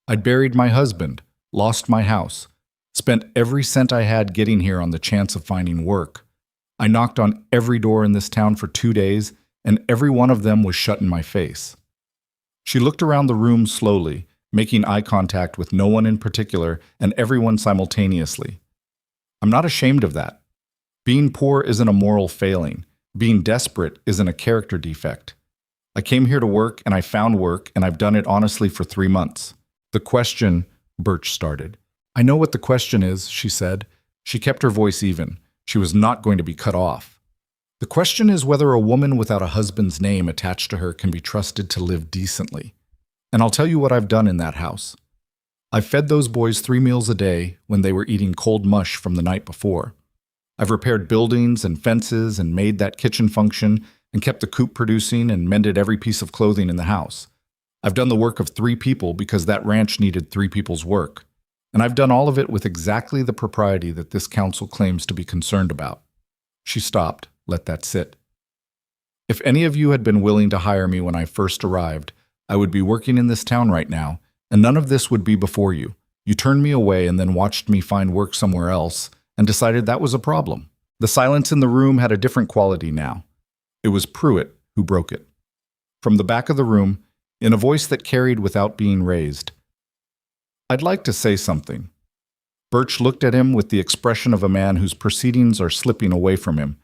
I'd buried my husband, lost my house, spent every cent I had getting here on the chance of finding work. I knocked on every door in this town for 2 days, and every one of them was shut in my face. She looked around the room slowly, making eye contact with no one in particular and everyone simultaneously. I'm not ashamed of that. Being poor isn't a moral failing. Being desperate isn't a character defect. I came here to work, and I found work, and I've done it honestly for 3 months. The question, Birch started. I know what the question is, she said. She kept her voice even. She was not going to be cut off. The question is whether a woman without a husband's name attached to her can be trusted to live decently. And I'll tell you what I've done in that house. I've fed those boys 3 meals a day when they were eating cold mush from the night before. I've repaired buildings and fences and made that kitchen function and kept the coop producing and mended every piece of clothing in the house. I've done the work of 3 people because that ranch needed 3 people's work. And I've done all of it with exactly the propriety that this council claims to be concerned about. She stopped, let that sit. If any of you had been willing to hire me when I first arrived, I would be working in this town right now, and none of this would be before you. You turned me away and then watched me find work somewhere else and decided that was a problem. The silence in the room had a different quality now. It was Pruitt who broke it. From the back of the room, in a voice that carried without being raised, I'd like to say something. Birch looked at him with the expression of a man whose proceedings are slipping away from him.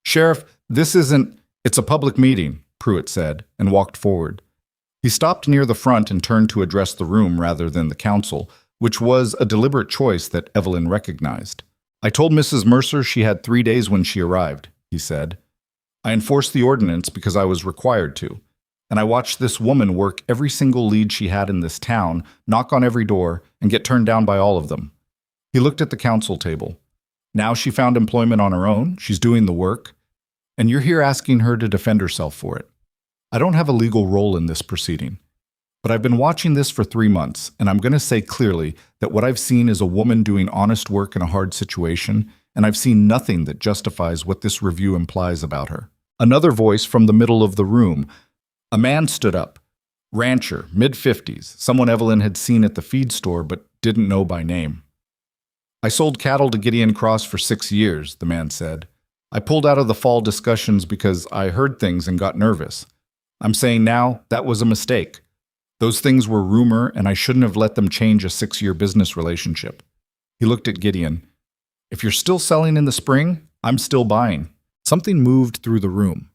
Sheriff, it's a public meeting, Pruitt said, and walked forward. He stopped near the front and turned to address the room rather than the council, which was a deliberate choice that Evelyn recognized. I told Mrs. Mercer she had 3 days when she arrived, he said. I enforced the ordinance because I was required to, and I watched this woman work every single lead she had in this town, knock on every door, and get turned down by all of them. He looked at the council table. Now she found employment on her own, she's doing the work, and you're here asking her to defend herself for it. I don't have a legal role in this proceeding, but I've been watching this for 3 months, and I'm going to say clearly that what I've seen is a woman doing honest work in a hard situation, and I've seen nothing that justifies what this review implies about her. Another voice from the middle of the room. A man stood up. Rancher, mid-50s, someone Evelyn had seen at the feed store but didn't know by name. I sold cattle to Gideon Cross for 6 years, the man said. I pulled out of the fall discussions because I heard things and got nervous. I'm saying now that was a mistake. Those things were rumor, and I shouldn't have let them change a 6-year business relationship. He looked at Gideon. If you're still selling in the spring, I'm still buying. Something moved through the room.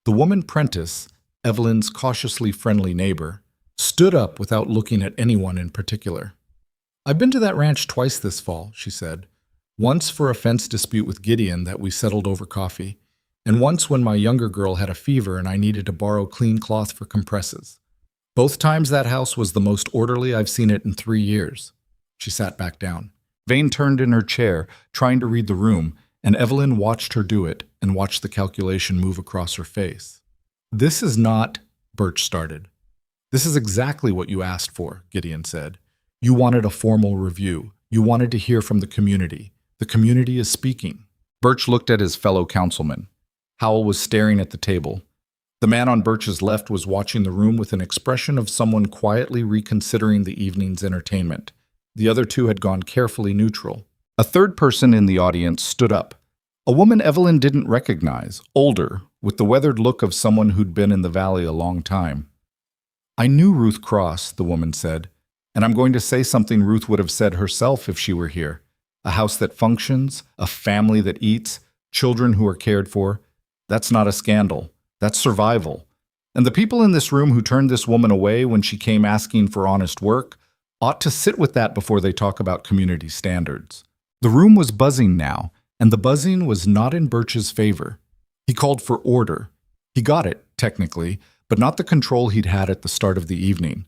The woman Prentice, Evelyn's cautiously friendly neighbor, stood up without looking at anyone in particular. I've been to that ranch twice this fall, she said. Once for a fence dispute with Gideon that we settled over coffee, and once when my younger girl had a fever and I needed to borrow clean cloth for compresses. Both times that house was the most orderly I've seen it in 3 years. She sat back down. Vane turned in her chair, trying to read the room, and Evelyn watched her do it and watched the calculation move across her face. This is not, Birch started. This is exactly what you asked for, Gideon said. You wanted a formal review. You wanted to hear from the community. The community is speaking. Birch looked at his fellow councilman. Howell was staring at the table. The man on Birch's left was watching the room with an expression of someone quietly reconsidering the evening's entertainment. The other two had gone carefully neutral. A third person in the audience stood up. A woman Evelyn didn't recognize, older, with the weathered look of someone who'd been in the valley a long time. I knew Ruth Cross, the woman said, and I'm going to say something Ruth would have said herself if she were here. A house that functions, a family that eats, children who are cared for. That's not a scandal. That's survival. And the people in this room who turned this woman away when she came asking for honest work ought to sit with that before they talk about community standards. The room was buzzing now, and the buzzing was not in Birch's favor. He called for order. He got it, technically, but not the control he'd had at the start of the evening.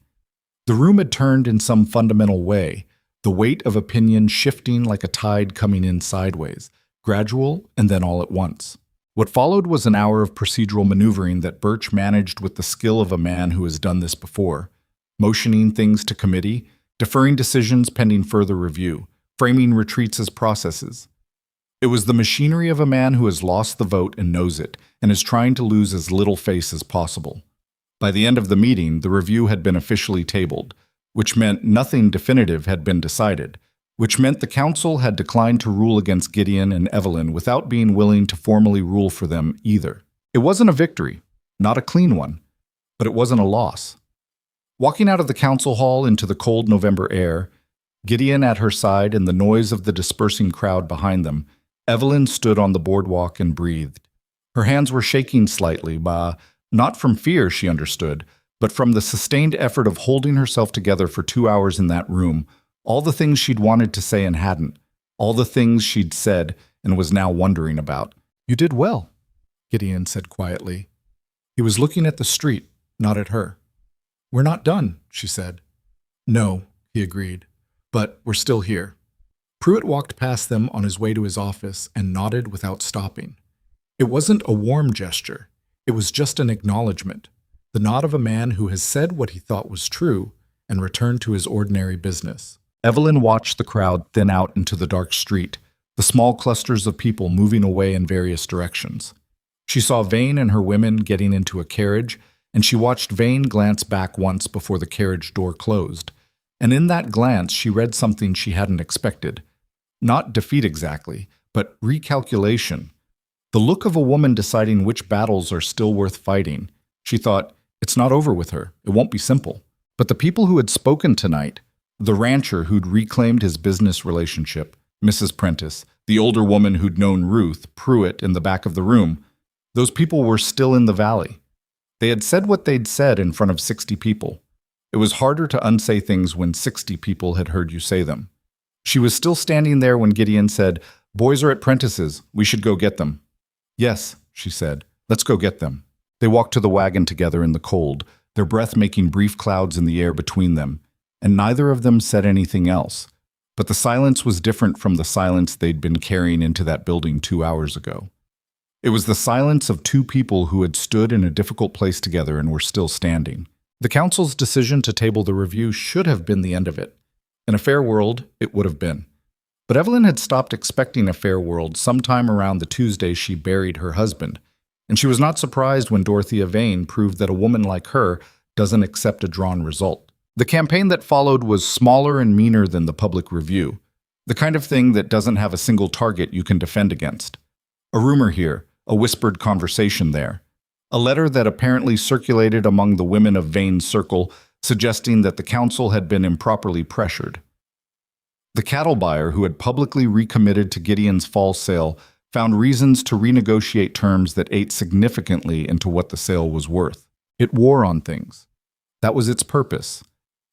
The room had turned in some fundamental way, the weight of opinion shifting like a tide coming in sideways, gradual and then all at once. What followed was an hour of procedural maneuvering that Birch managed with the skill of a man who has done this before, motioning things to committee, deferring decisions pending further review, framing retreats as processes. It was the machinery of a man who has lost the vote and knows it, and is trying to lose as little face as possible. By the end of the meeting, the review had been officially tabled, which meant nothing definitive had been decided, which meant the council had declined to rule against Gideon and Evelyn without being willing to formally rule for them either. It wasn't a victory, not a clean one, but it wasn't a loss. Walking out of the council hall into the cold November air, Gideon at her side and the noise of the dispersing crowd behind them, Evelyn stood on the boardwalk and breathed. Her hands were shaking slightly, not from fear, she understood, but from the sustained effort of holding herself together for 2 hours in that room, all the things she'd wanted to say and hadn't, all the things she'd said and was now wondering about. "You did well," Gideon said quietly. He was looking at the street, not at her. "We're not done," she said. "No," he agreed, "but we're still here." Pruitt walked past them on his way to his office and nodded without stopping. It wasn't a warm gesture. It was just an acknowledgement, the nod of a man who has said what he thought was true and returned to his ordinary business. Evelyn watched the crowd thin out into the dark street, the small clusters of people moving away in various directions. She saw Vane and her women getting into a carriage, and she watched Vane glance back once before the carriage door closed. And in that glance, she read something she hadn't expected. Not defeat exactly, but recalculation. The look of a woman deciding which battles are still worth fighting. She thought, it's not over with her. It won't be simple. But the people who had spoken tonight, the rancher who'd reclaimed his business relationship, Mrs. Prentice, the older woman who'd known Ruth, Pruitt, in the back of the room, those people were still in the valley. They had said what they'd said in front of 60 people. It was harder to unsay things when 60 people had heard you say them. She was still standing there when Gideon said, "Boys are at Prentice's. We should go get them." "Yes," she said. "Let's go get them." They walked to the wagon together in the cold, their breath making brief clouds in the air between them, and neither of them said anything else. But the silence was different from the silence they'd been carrying into that building 2 hours ago. It was the silence of two people who had stood in a difficult place together and were still standing. The council's decision to table the review should have been the end of it. In a fair world, it would have been. But Evelyn had stopped expecting a fair world sometime around the Tuesday she buried her husband, and she was not surprised when Dorothea Vane proved that a woman like her doesn't accept a drawn result. The campaign that followed was smaller and meaner than the public review, the kind of thing that doesn't have a single target you can defend against. A rumor here, a whispered conversation there, a letter that apparently circulated among the women of Vane's circle suggesting that the council had been improperly pressured. The cattle buyer who had publicly recommitted to Gideon's fall sale found reasons to renegotiate terms that ate significantly into what the sale was worth. It wore on things. That was its purpose.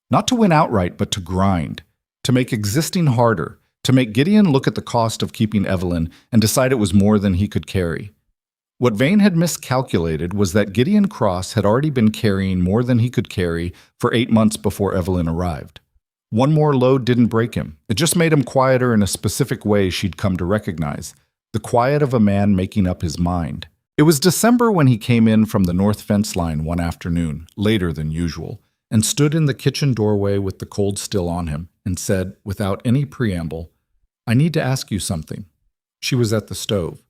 Not to win outright, but to grind, to make existing harder, to make Gideon look at the cost of keeping Evelyn and decide it was more than he could carry. What Vane had miscalculated was that Gideon Cross had already been carrying more than he could carry for 8 months before Evelyn arrived. One more load didn't break him. It just made him quieter in a specific way she'd come to recognize, the quiet of a man making up his mind. It was December when he came in from the north fence line one afternoon, later than usual, and stood in the kitchen doorway with the cold still on him, and said, without any preamble, "I need to ask you something." She was at the stove.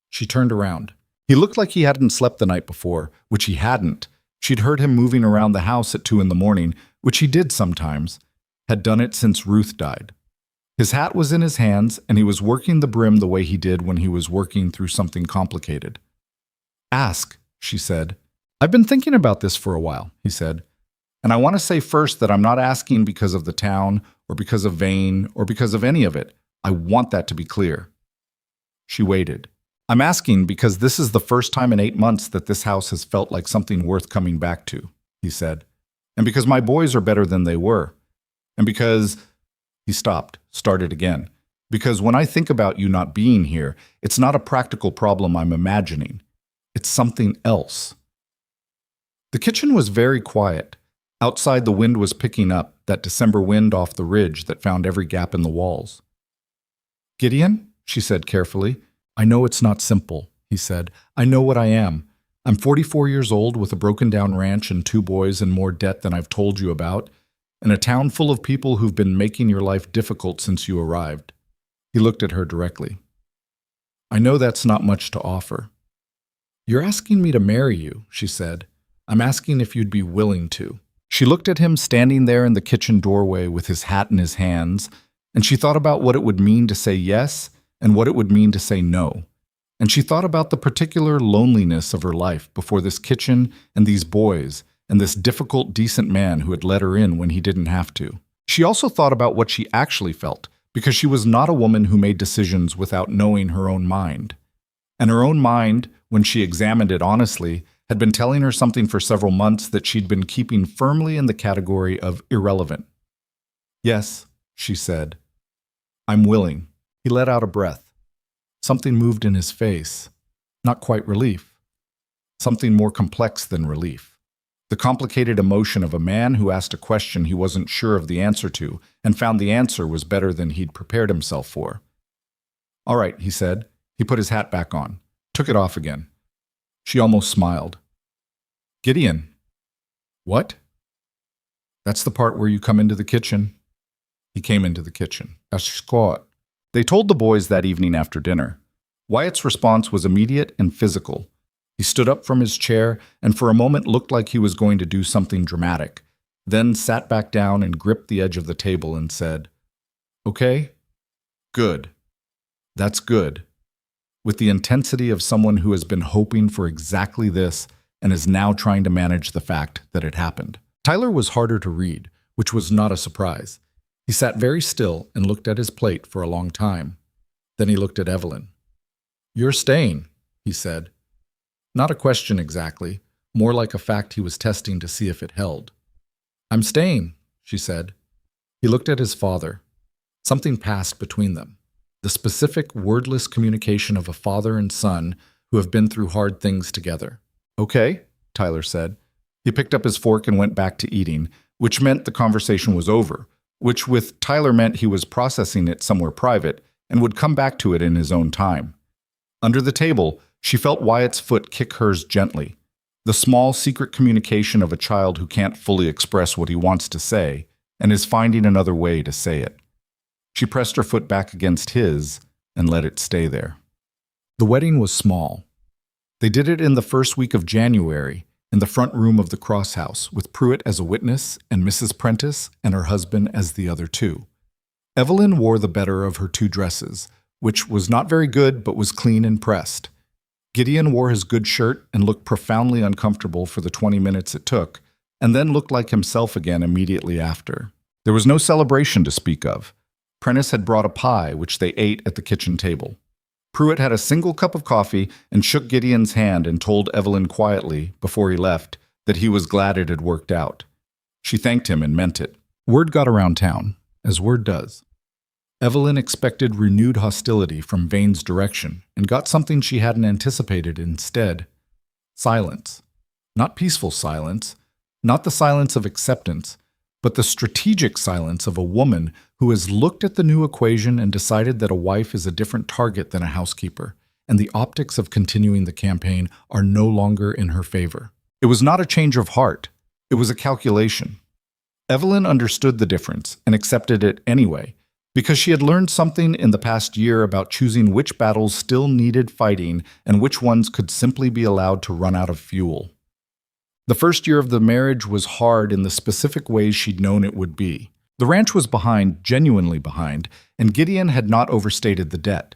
She turned around. He looked like he hadn't slept the night before, which he hadn't. She'd heard him moving around the house at 2 a.m, which he did sometimes, had done it since Ruth died. His hat was in his hands, and he was working the brim the way he did when he was working through something complicated. "Ask," she said. "I've been thinking about this for a while," he said. "And I want to say first that I'm not asking because of the town, or because of Vane, or because of any of it. I want that to be clear." She waited. I'm asking because this is the first time in 8 months that this house has felt like something worth coming back to, he said. And because my boys are better than they were. And because he stopped, started again. Because when I think about you not being here, it's not a practical problem I'm imagining. It's something else. The kitchen was very quiet. Outside, the wind was picking up, that December wind off the ridge that found every gap in the walls. Gideon, she said carefully, I know it's not simple, he said. I know what I am. I'm 44 years old with a broken-down ranch and 2 boys and more debt than I've told you about, and a town full of people who've been making your life difficult since you arrived. He looked at her directly. I know that's not much to offer. You're asking me to marry you, she said. I'm asking if you'd be willing to. She looked at him standing there in the kitchen doorway with his hat in his hands, and she thought about what it would mean to say yes and what it would mean to say no. And she thought about the particular loneliness of her life before this kitchen and these boys and this difficult, decent man who had let her in when he didn't have to. She also thought about what she actually felt, because she was not a woman who made decisions without knowing her own mind. And her own mind, when she examined it honestly, had been telling her something for several months that she'd been keeping firmly in the category of irrelevant. Yes, she said. I'm willing. He let out a breath. Something moved in his face. Not quite relief. Something more complex than relief. The complicated emotion of a man who asked a question he wasn't sure of the answer to and found the answer was better than he'd prepared himself for. All right, he said. He put his hat back on, took it off again. She almost smiled. Gideon. What? That's the part where you come into the kitchen. He came into the kitchen. Ashkot. They told the boys that evening after dinner. Wyatt's response was immediate and physical. He stood up from his chair and for a moment looked like he was going to do something dramatic, then sat back down and gripped the edge of the table and said, Okay? Good. That's good. With the intensity of someone who has been hoping for exactly this and is now trying to manage the fact that it happened. Tyler was harder to read, which was not a surprise. He sat very still and looked at his plate for a long time. Then he looked at Evelyn. You're staying, he said. Not a question exactly, more like a fact he was testing to see if it held. I'm staying, she said. He looked at his father. Something passed between them. The specific, wordless communication of a father and son who have been through hard things together. Okay, Tyler said. He picked up his fork and went back to eating, which meant the conversation was over, which with Tyler meant he was processing it somewhere private and would come back to it in his own time. Under the table, she felt Wyatt's foot kick hers gently, the small secret communication of a child who can't fully express what he wants to say and is finding another way to say it. She pressed her foot back against his and let it stay there. The wedding was small. They did it in the first week of January in the front room of the Cross House with Pruitt as a witness and Mrs. Prentice and her husband as the other 2. Evelyn wore the better of her 2 dresses, which was not very good but was clean and pressed. Gideon wore his good shirt and looked profoundly uncomfortable for the 20 minutes it took, and then looked like himself again immediately after. There was no celebration to speak of. Prentice had brought a pie, which they ate at the kitchen table. Pruitt had a single cup of coffee and shook Gideon's hand and told Evelyn quietly, before he left, that he was glad it had worked out. She thanked him and meant it. Word got around town, as word does. Evelyn expected renewed hostility from Vane's direction and got something she hadn't anticipated instead. Silence. Not peaceful silence, not the silence of acceptance, but the strategic silence of a woman who has looked at the new equation and decided that a wife is a different target than a housekeeper, and the optics of continuing the campaign are no longer in her favor. It was not a change of heart. It was a calculation. Evelyn understood the difference and accepted it anyway, because she had learned something in the past year about choosing which battles still needed fighting and which ones could simply be allowed to run out of fuel. The first year of the marriage was hard in the specific ways she'd known it would be. The ranch was behind, genuinely behind, and Gideon had not overstated the debt.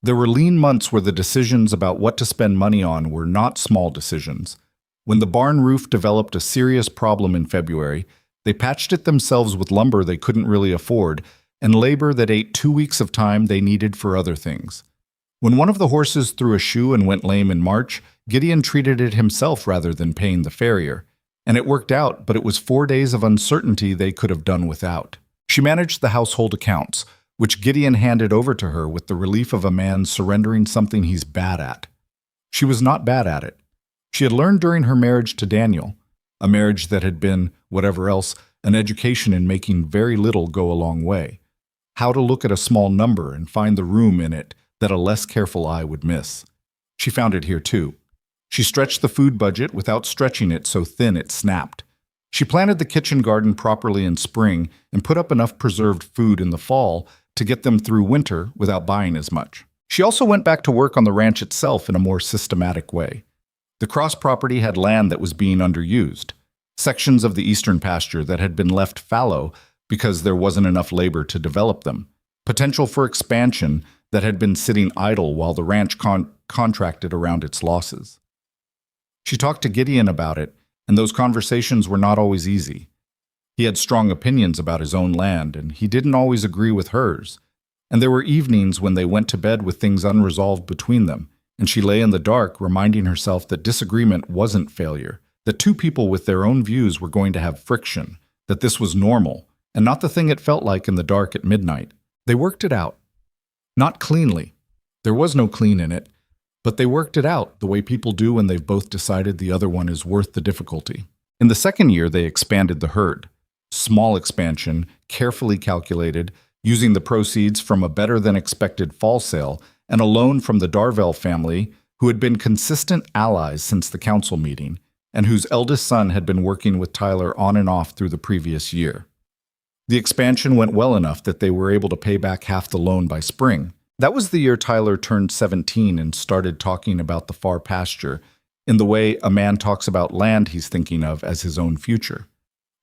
There were lean months where the decisions about what to spend money on were not small decisions. When the barn roof developed a serious problem in February, they patched it themselves with lumber they couldn't really afford and labor that ate 2 weeks of time they needed for other things. When one of the horses threw a shoe and went lame in March, Gideon treated it himself rather than paying the farrier. And it worked out, but it was 4 days of uncertainty they could have done without. She managed the household accounts, which Gideon handed over to her with the relief of a man surrendering something he's bad at. She was not bad at it. She had learned during her marriage to Daniel, a marriage that had been, whatever else, an education in making very little go a long way. How to look at a small number and find the room in it that a less careful eye would miss. She found it here too. She stretched the food budget without stretching it so thin it snapped. She planted the kitchen garden properly in spring and put up enough preserved food in the fall to get them through winter without buying as much. She also went back to work on the ranch itself in a more systematic way. The cross property had land that was being underused, sections of the eastern pasture that had been left fallow because there wasn't enough labor to develop them, potential for expansion that had been sitting idle while the ranch contracted around its losses. She talked to Gideon about it, and those conversations were not always easy. He had strong opinions about his own land, and he didn't always agree with hers. And there were evenings when they went to bed with things unresolved between them, and she lay in the dark reminding herself that disagreement wasn't failure, that two people with their own views were going to have friction, that this was normal, and not the thing it felt like in the dark at midnight. They worked it out. Not cleanly. There was no clean in it, but they worked it out the way people do when they've both decided the other one is worth the difficulty. In the second year, they expanded the herd. Small expansion, carefully calculated, using the proceeds from a better-than-expected fall sale and a loan from the Darvell family, who had been consistent allies since the council meeting, and whose eldest son had been working with Tyler on and off through the previous year. The expansion went well enough that they were able to pay back half the loan by spring. That was the year Tyler turned 17 and started talking about the far pasture in the way a man talks about land he's thinking of as his own future.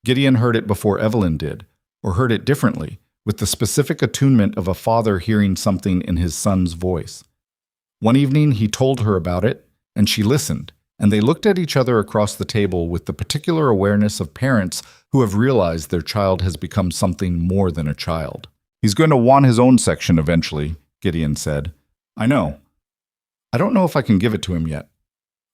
Gideon heard it before Evelyn did, or heard it differently, with the specific attunement of a father hearing something in his son's voice. One evening he told her about it, and she listened, and they looked at each other across the table with the particular awareness of parents who have realized their child has become something more than a child. "He's going to want his own section eventually," Gideon said. "I know. I don't know if I can give it to him yet."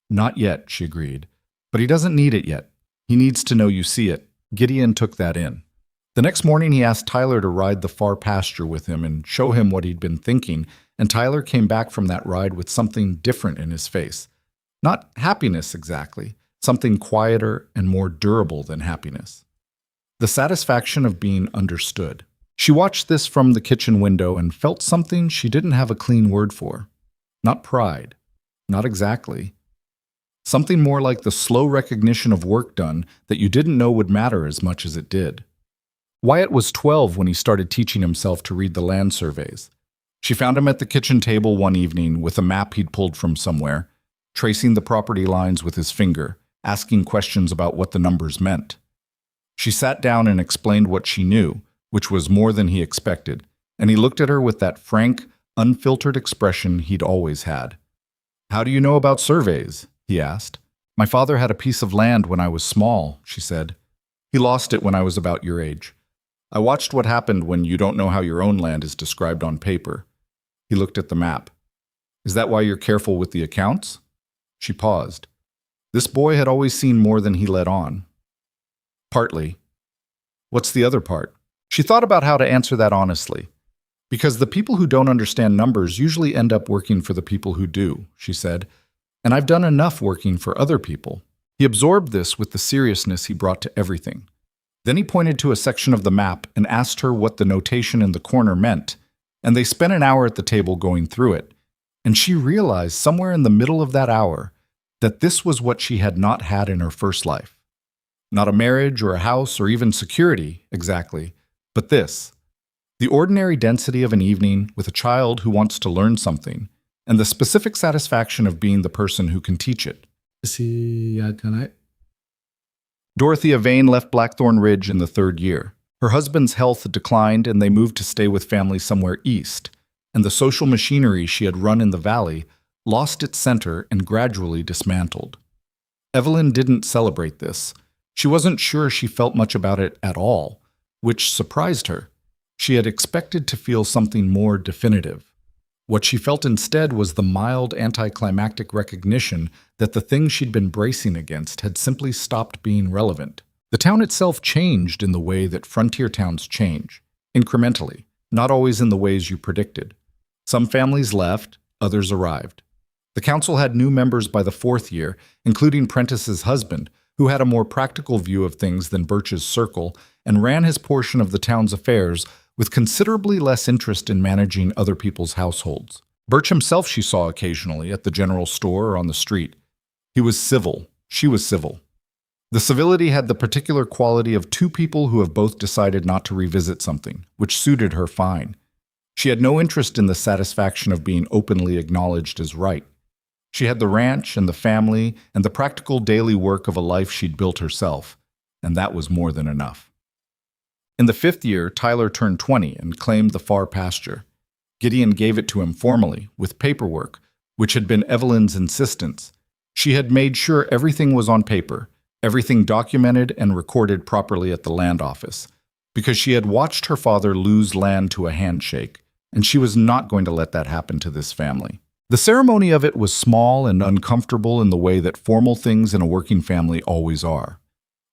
"Not yet," she agreed. "But he doesn't need it yet. He needs to know you see it." Gideon took that in. The next morning he asked Tyler to ride the far pasture with him and show him what he'd been thinking, and Tyler came back from that ride with something different in his face. Not happiness exactly, something quieter and more durable than happiness. The satisfaction of being understood. She watched this from the kitchen window and felt something she didn't have a clean word for. Not pride. Not exactly. Something more like the slow recognition of work done that you didn't know would matter as much as it did. Wyatt was 12 when he started teaching himself to read the land surveys. She found him at the kitchen table one evening with a map he'd pulled from somewhere, tracing the property lines with his finger, asking questions about what the numbers meant. She sat down and explained what she knew, which was more than he expected, and he looked at her with that frank, unfiltered expression he'd always had. "How do you know about surveys?" he asked. "My father had a piece of land when I was small," she said. "He lost it when I was about your age. I watched what happened when you don't know how your own land is described on paper." He looked at the map. "Is that why you're careful with the accounts?" She paused. This boy had always seen more than he let on. "Partly." "What's the other part?" She thought about how to answer that honestly. "Because the people who don't understand numbers usually end up working for the people who do," she said. "And I've done enough working for other people." He absorbed this with the seriousness he brought to everything. Then he pointed to a section of the map and asked her what the notation in the corner meant, and they spent an hour at the table going through it. And she realized somewhere in the middle of that hour that this was what she had not had in her first life. Not a marriage or a house or even security, exactly, but this. The ordinary density of an evening with a child who wants to learn something, and the specific satisfaction of being the person who can teach it.
Is he tonight?
Dorothea Vane left Blackthorn Ridge in the third year. Her husband's health declined and they moved to stay with family somewhere east, and the social machinery she had run in the valley lost its center and gradually dismantled. Evelyn didn't celebrate this. She wasn't sure she felt much about it at all, which surprised her. She had expected to feel something more definitive. What she felt instead was the mild anticlimactic recognition that the thing she'd been bracing against had simply stopped being relevant. The town itself changed in the way that frontier towns change, incrementally, not always in the ways you predicted. Some families left, others arrived. The council had new members by the fourth year, including Prentice's husband, who had a more practical view of things than Birch's circle and ran his portion of the town's affairs with considerably less interest in managing other people's households. Birch himself she saw occasionally at the general store or on the street. He was civil. She was civil. The civility had the particular quality of two people who have both decided not to revisit something, which suited her fine. She had no interest in the satisfaction of being openly acknowledged as right. She had the ranch and the family and the practical daily work of a life she'd built herself, and that was more than enough. In the fifth year, Tyler turned 20 and claimed the far pasture. Gideon gave it to him formally, with paperwork, which had been Evelyn's insistence. She had made sure everything was on paper, everything documented and recorded properly at the land office, because she had watched her father lose land to a handshake, and she was not going to let that happen to this family. The ceremony of it was small and uncomfortable in the way that formal things in a working family always are.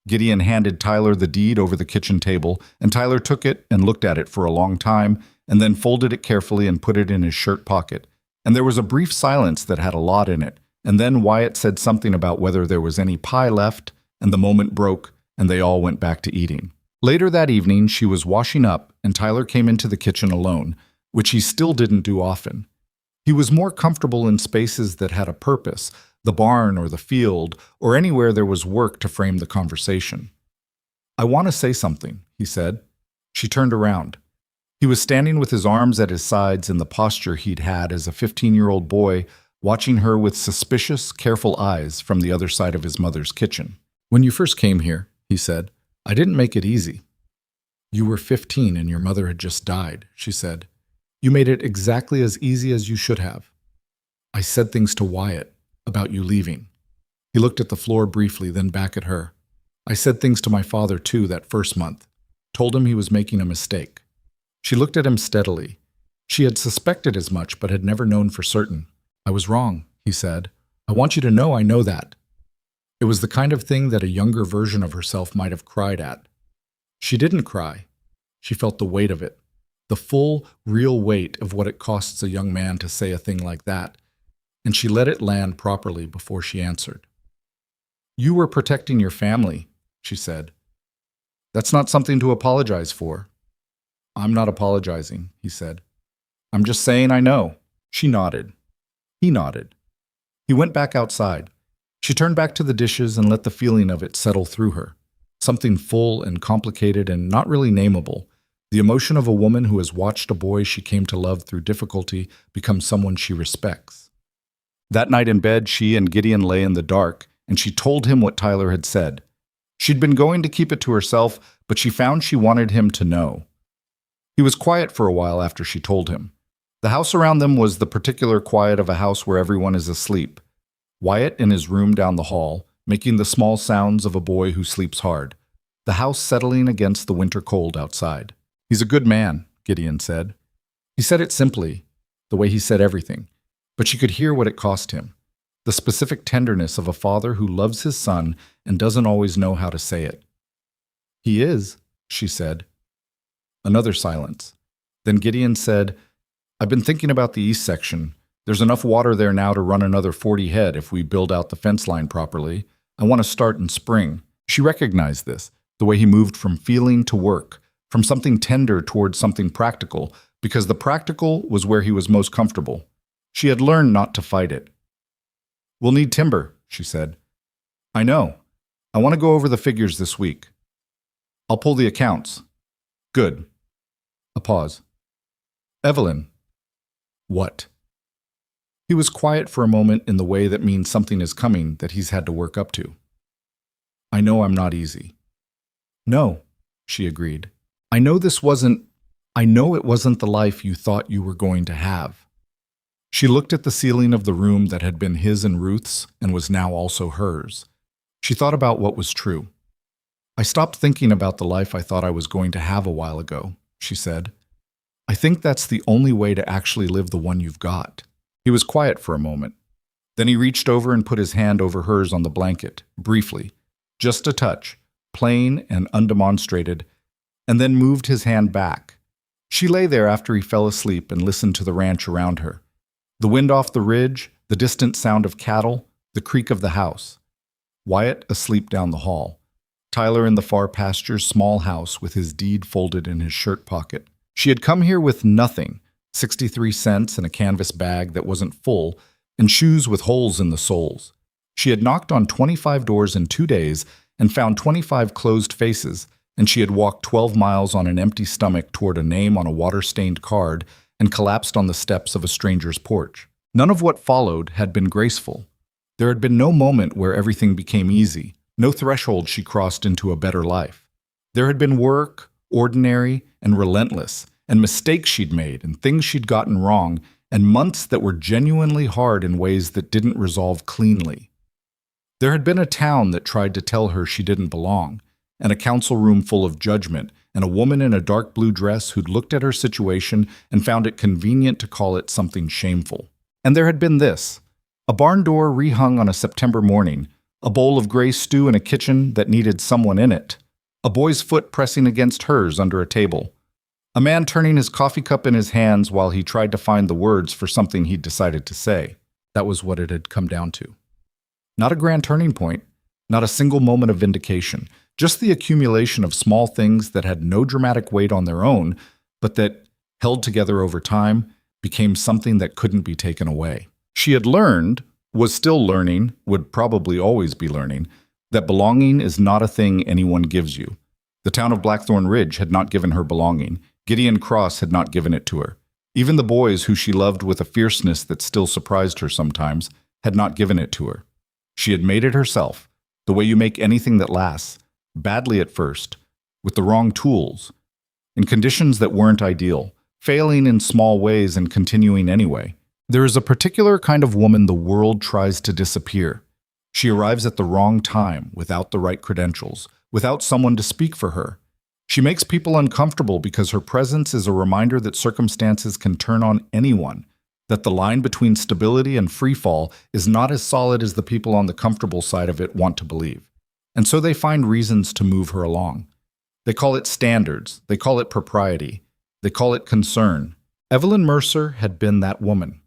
Gideon handed Tyler the deed over the kitchen table, and Tyler took it and looked at it for a long time, and then folded it carefully and put it in his shirt pocket. And there was a brief silence that had a lot in it, and then Wyatt said something about whether there was any pie left, and the moment broke, and they all went back to eating. Later that evening, she was washing up, and Tyler came into the kitchen alone, which he still didn't do often. He was more comfortable in spaces that had a purpose, the barn or the field, or anywhere there was work to frame the conversation. "I want to say something," he said. She turned around. He was standing with his arms at his sides in the posture he'd had as a 15-year-old boy, watching her with suspicious, careful eyes from the other side of his mother's kitchen. "When you first came here," he said, "I didn't make it easy." "You were 15 and your mother had just died," she said. "You made it exactly as easy as you should have. I said things to Wyatt about you leaving." He looked at the floor briefly, then back at her. "I said things to my father, too, that first month. Told him he was making a mistake." She looked at him steadily. She had suspected as much, but had never known for certain. "I was wrong," he said. "I want you to know I know that." It was the kind of thing that a younger version of herself might have cried at. She didn't cry. She felt the weight of it. The full, real weight of what it costs a young man to say a thing like that, and she let it land properly before she answered. "You were protecting your family," she said. "That's not something to apologize for." "I'm not apologizing," he said. "I'm just saying I know." She nodded. He nodded. He went back outside. She turned back to the dishes and let the feeling of it settle through her. Something full and complicated and not really nameable. The emotion of a woman who has watched a boy she came to love through difficulty become someone she respects. That night in bed, she and Gideon lay in the dark, and she told him what Tyler had said. She'd been going to keep it to herself, but she found she wanted him to know. He was quiet for a while after she told him. The house around them was the particular quiet of a house where everyone is asleep. Wyatt in his room down the hall, making the small sounds of a boy who sleeps hard. The house settling against the winter cold outside. "He's a good man," Gideon said. He said it simply, the way he said everything, but she could hear what it cost him. The specific tenderness of a father who loves his son and doesn't always know how to say it. "He is," she said. Another silence. Then Gideon said, "I've been thinking about the east section. There's enough water there now to run another 40 head if we build out the fence line properly. I want to start in spring." She recognized this, the way he moved from feeling to work, from something tender towards something practical, because the practical was where he was most comfortable. She had learned not to fight it. "We'll need timber," she said. "I know. I want to go over the figures this week. I'll pull the accounts." "Good." A pause. "Evelyn." "What?" He was quiet for a moment in the way that means something is coming that he's had to work up to. "I know I'm not easy." "No," she agreed. I know it wasn't the life you thought you were going to have." She looked at the ceiling of the room that had been his and Ruth's and was now also hers. She thought about what was true. "I stopped thinking about the life I thought I was going to have a while ago," she said. I think that's the only way to actually live the one you've got." He was quiet for a moment. Then he reached over and put his hand over hers on the blanket, briefly, just a touch, plain and undemonstrated, and then moved his hand back. She lay there after he fell asleep and listened to the ranch around her. The wind off the ridge, the distant sound of cattle, the creak of the house. Wyatt asleep down the hall. Tyler in the far pasture's small house with his deed folded in his shirt pocket. She had come here with nothing, 63 cents in a canvas bag that wasn't full, and shoes with holes in the soles. She had knocked on 25 doors in 2 days and found 25 closed faces, and she had walked 12 miles on an empty stomach toward a name on a water-stained card and collapsed on the steps of a stranger's porch. None of what followed had been graceful. There had been no moment where everything became easy, no threshold she crossed into a better life. There had been work, ordinary and relentless, and mistakes she'd made and things she'd gotten wrong, and months that were genuinely hard in ways that didn't resolve cleanly. There had been a town that tried to tell her she didn't belong, and a council room full of judgment, and a woman in a dark blue dress who'd looked at her situation and found it convenient to call it something shameful. And there had been this, a barn door rehung on a September morning, a bowl of gray stew in a kitchen that needed someone in it, a boy's foot pressing against hers under a table, a man turning his coffee cup in his hands while he tried to find the words for something he'd decided to say. That was what it had come down to. Not a grand turning point, not a single moment of vindication, just the accumulation of small things that had no dramatic weight on their own, but that, held together over time, became something that couldn't be taken away. She had learned, was still learning, would probably always be learning, that belonging is not a thing anyone gives you. The town of Blackthorn Ridge had not given her belonging. Gideon Cross had not given it to her. Even the boys who she loved with a fierceness that still surprised her sometimes had not given it to her. She had made it herself, the way you make anything that lasts, badly at first, with the wrong tools, in conditions that weren't ideal, failing in small ways and continuing anyway. There is a particular kind of woman the world tries to disappear. She arrives at the wrong time, without the right credentials, without someone to speak for her. She makes people uncomfortable because her presence is a reminder that circumstances can turn on anyone, that the line between stability and freefall is not as solid as the people on the comfortable side of it want to believe. And so they find reasons to move her along. They call it standards, they call it propriety, they call it concern. Evelyn Mercer had been that woman.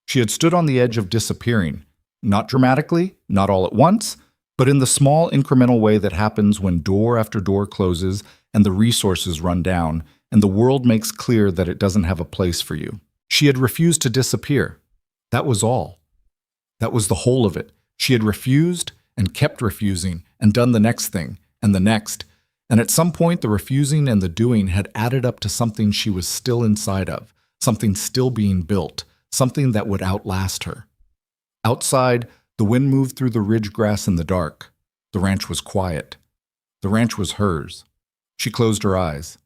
She had stood on the edge of disappearing, not dramatically, not all at once, but in the small incremental way that happens when door after door closes and the resources run down, and the world makes clear that it doesn't have a place for you. She had refused to disappear. That was all. That was the whole of it. She had refused and kept refusing and done the next thing and the next. And at some point, the refusing and the doing had added up to something she was still inside of, something still being built, something that would outlast her. Outside, the wind moved through the ridge grass in the dark. The ranch was quiet. The ranch was hers. She closed her eyes.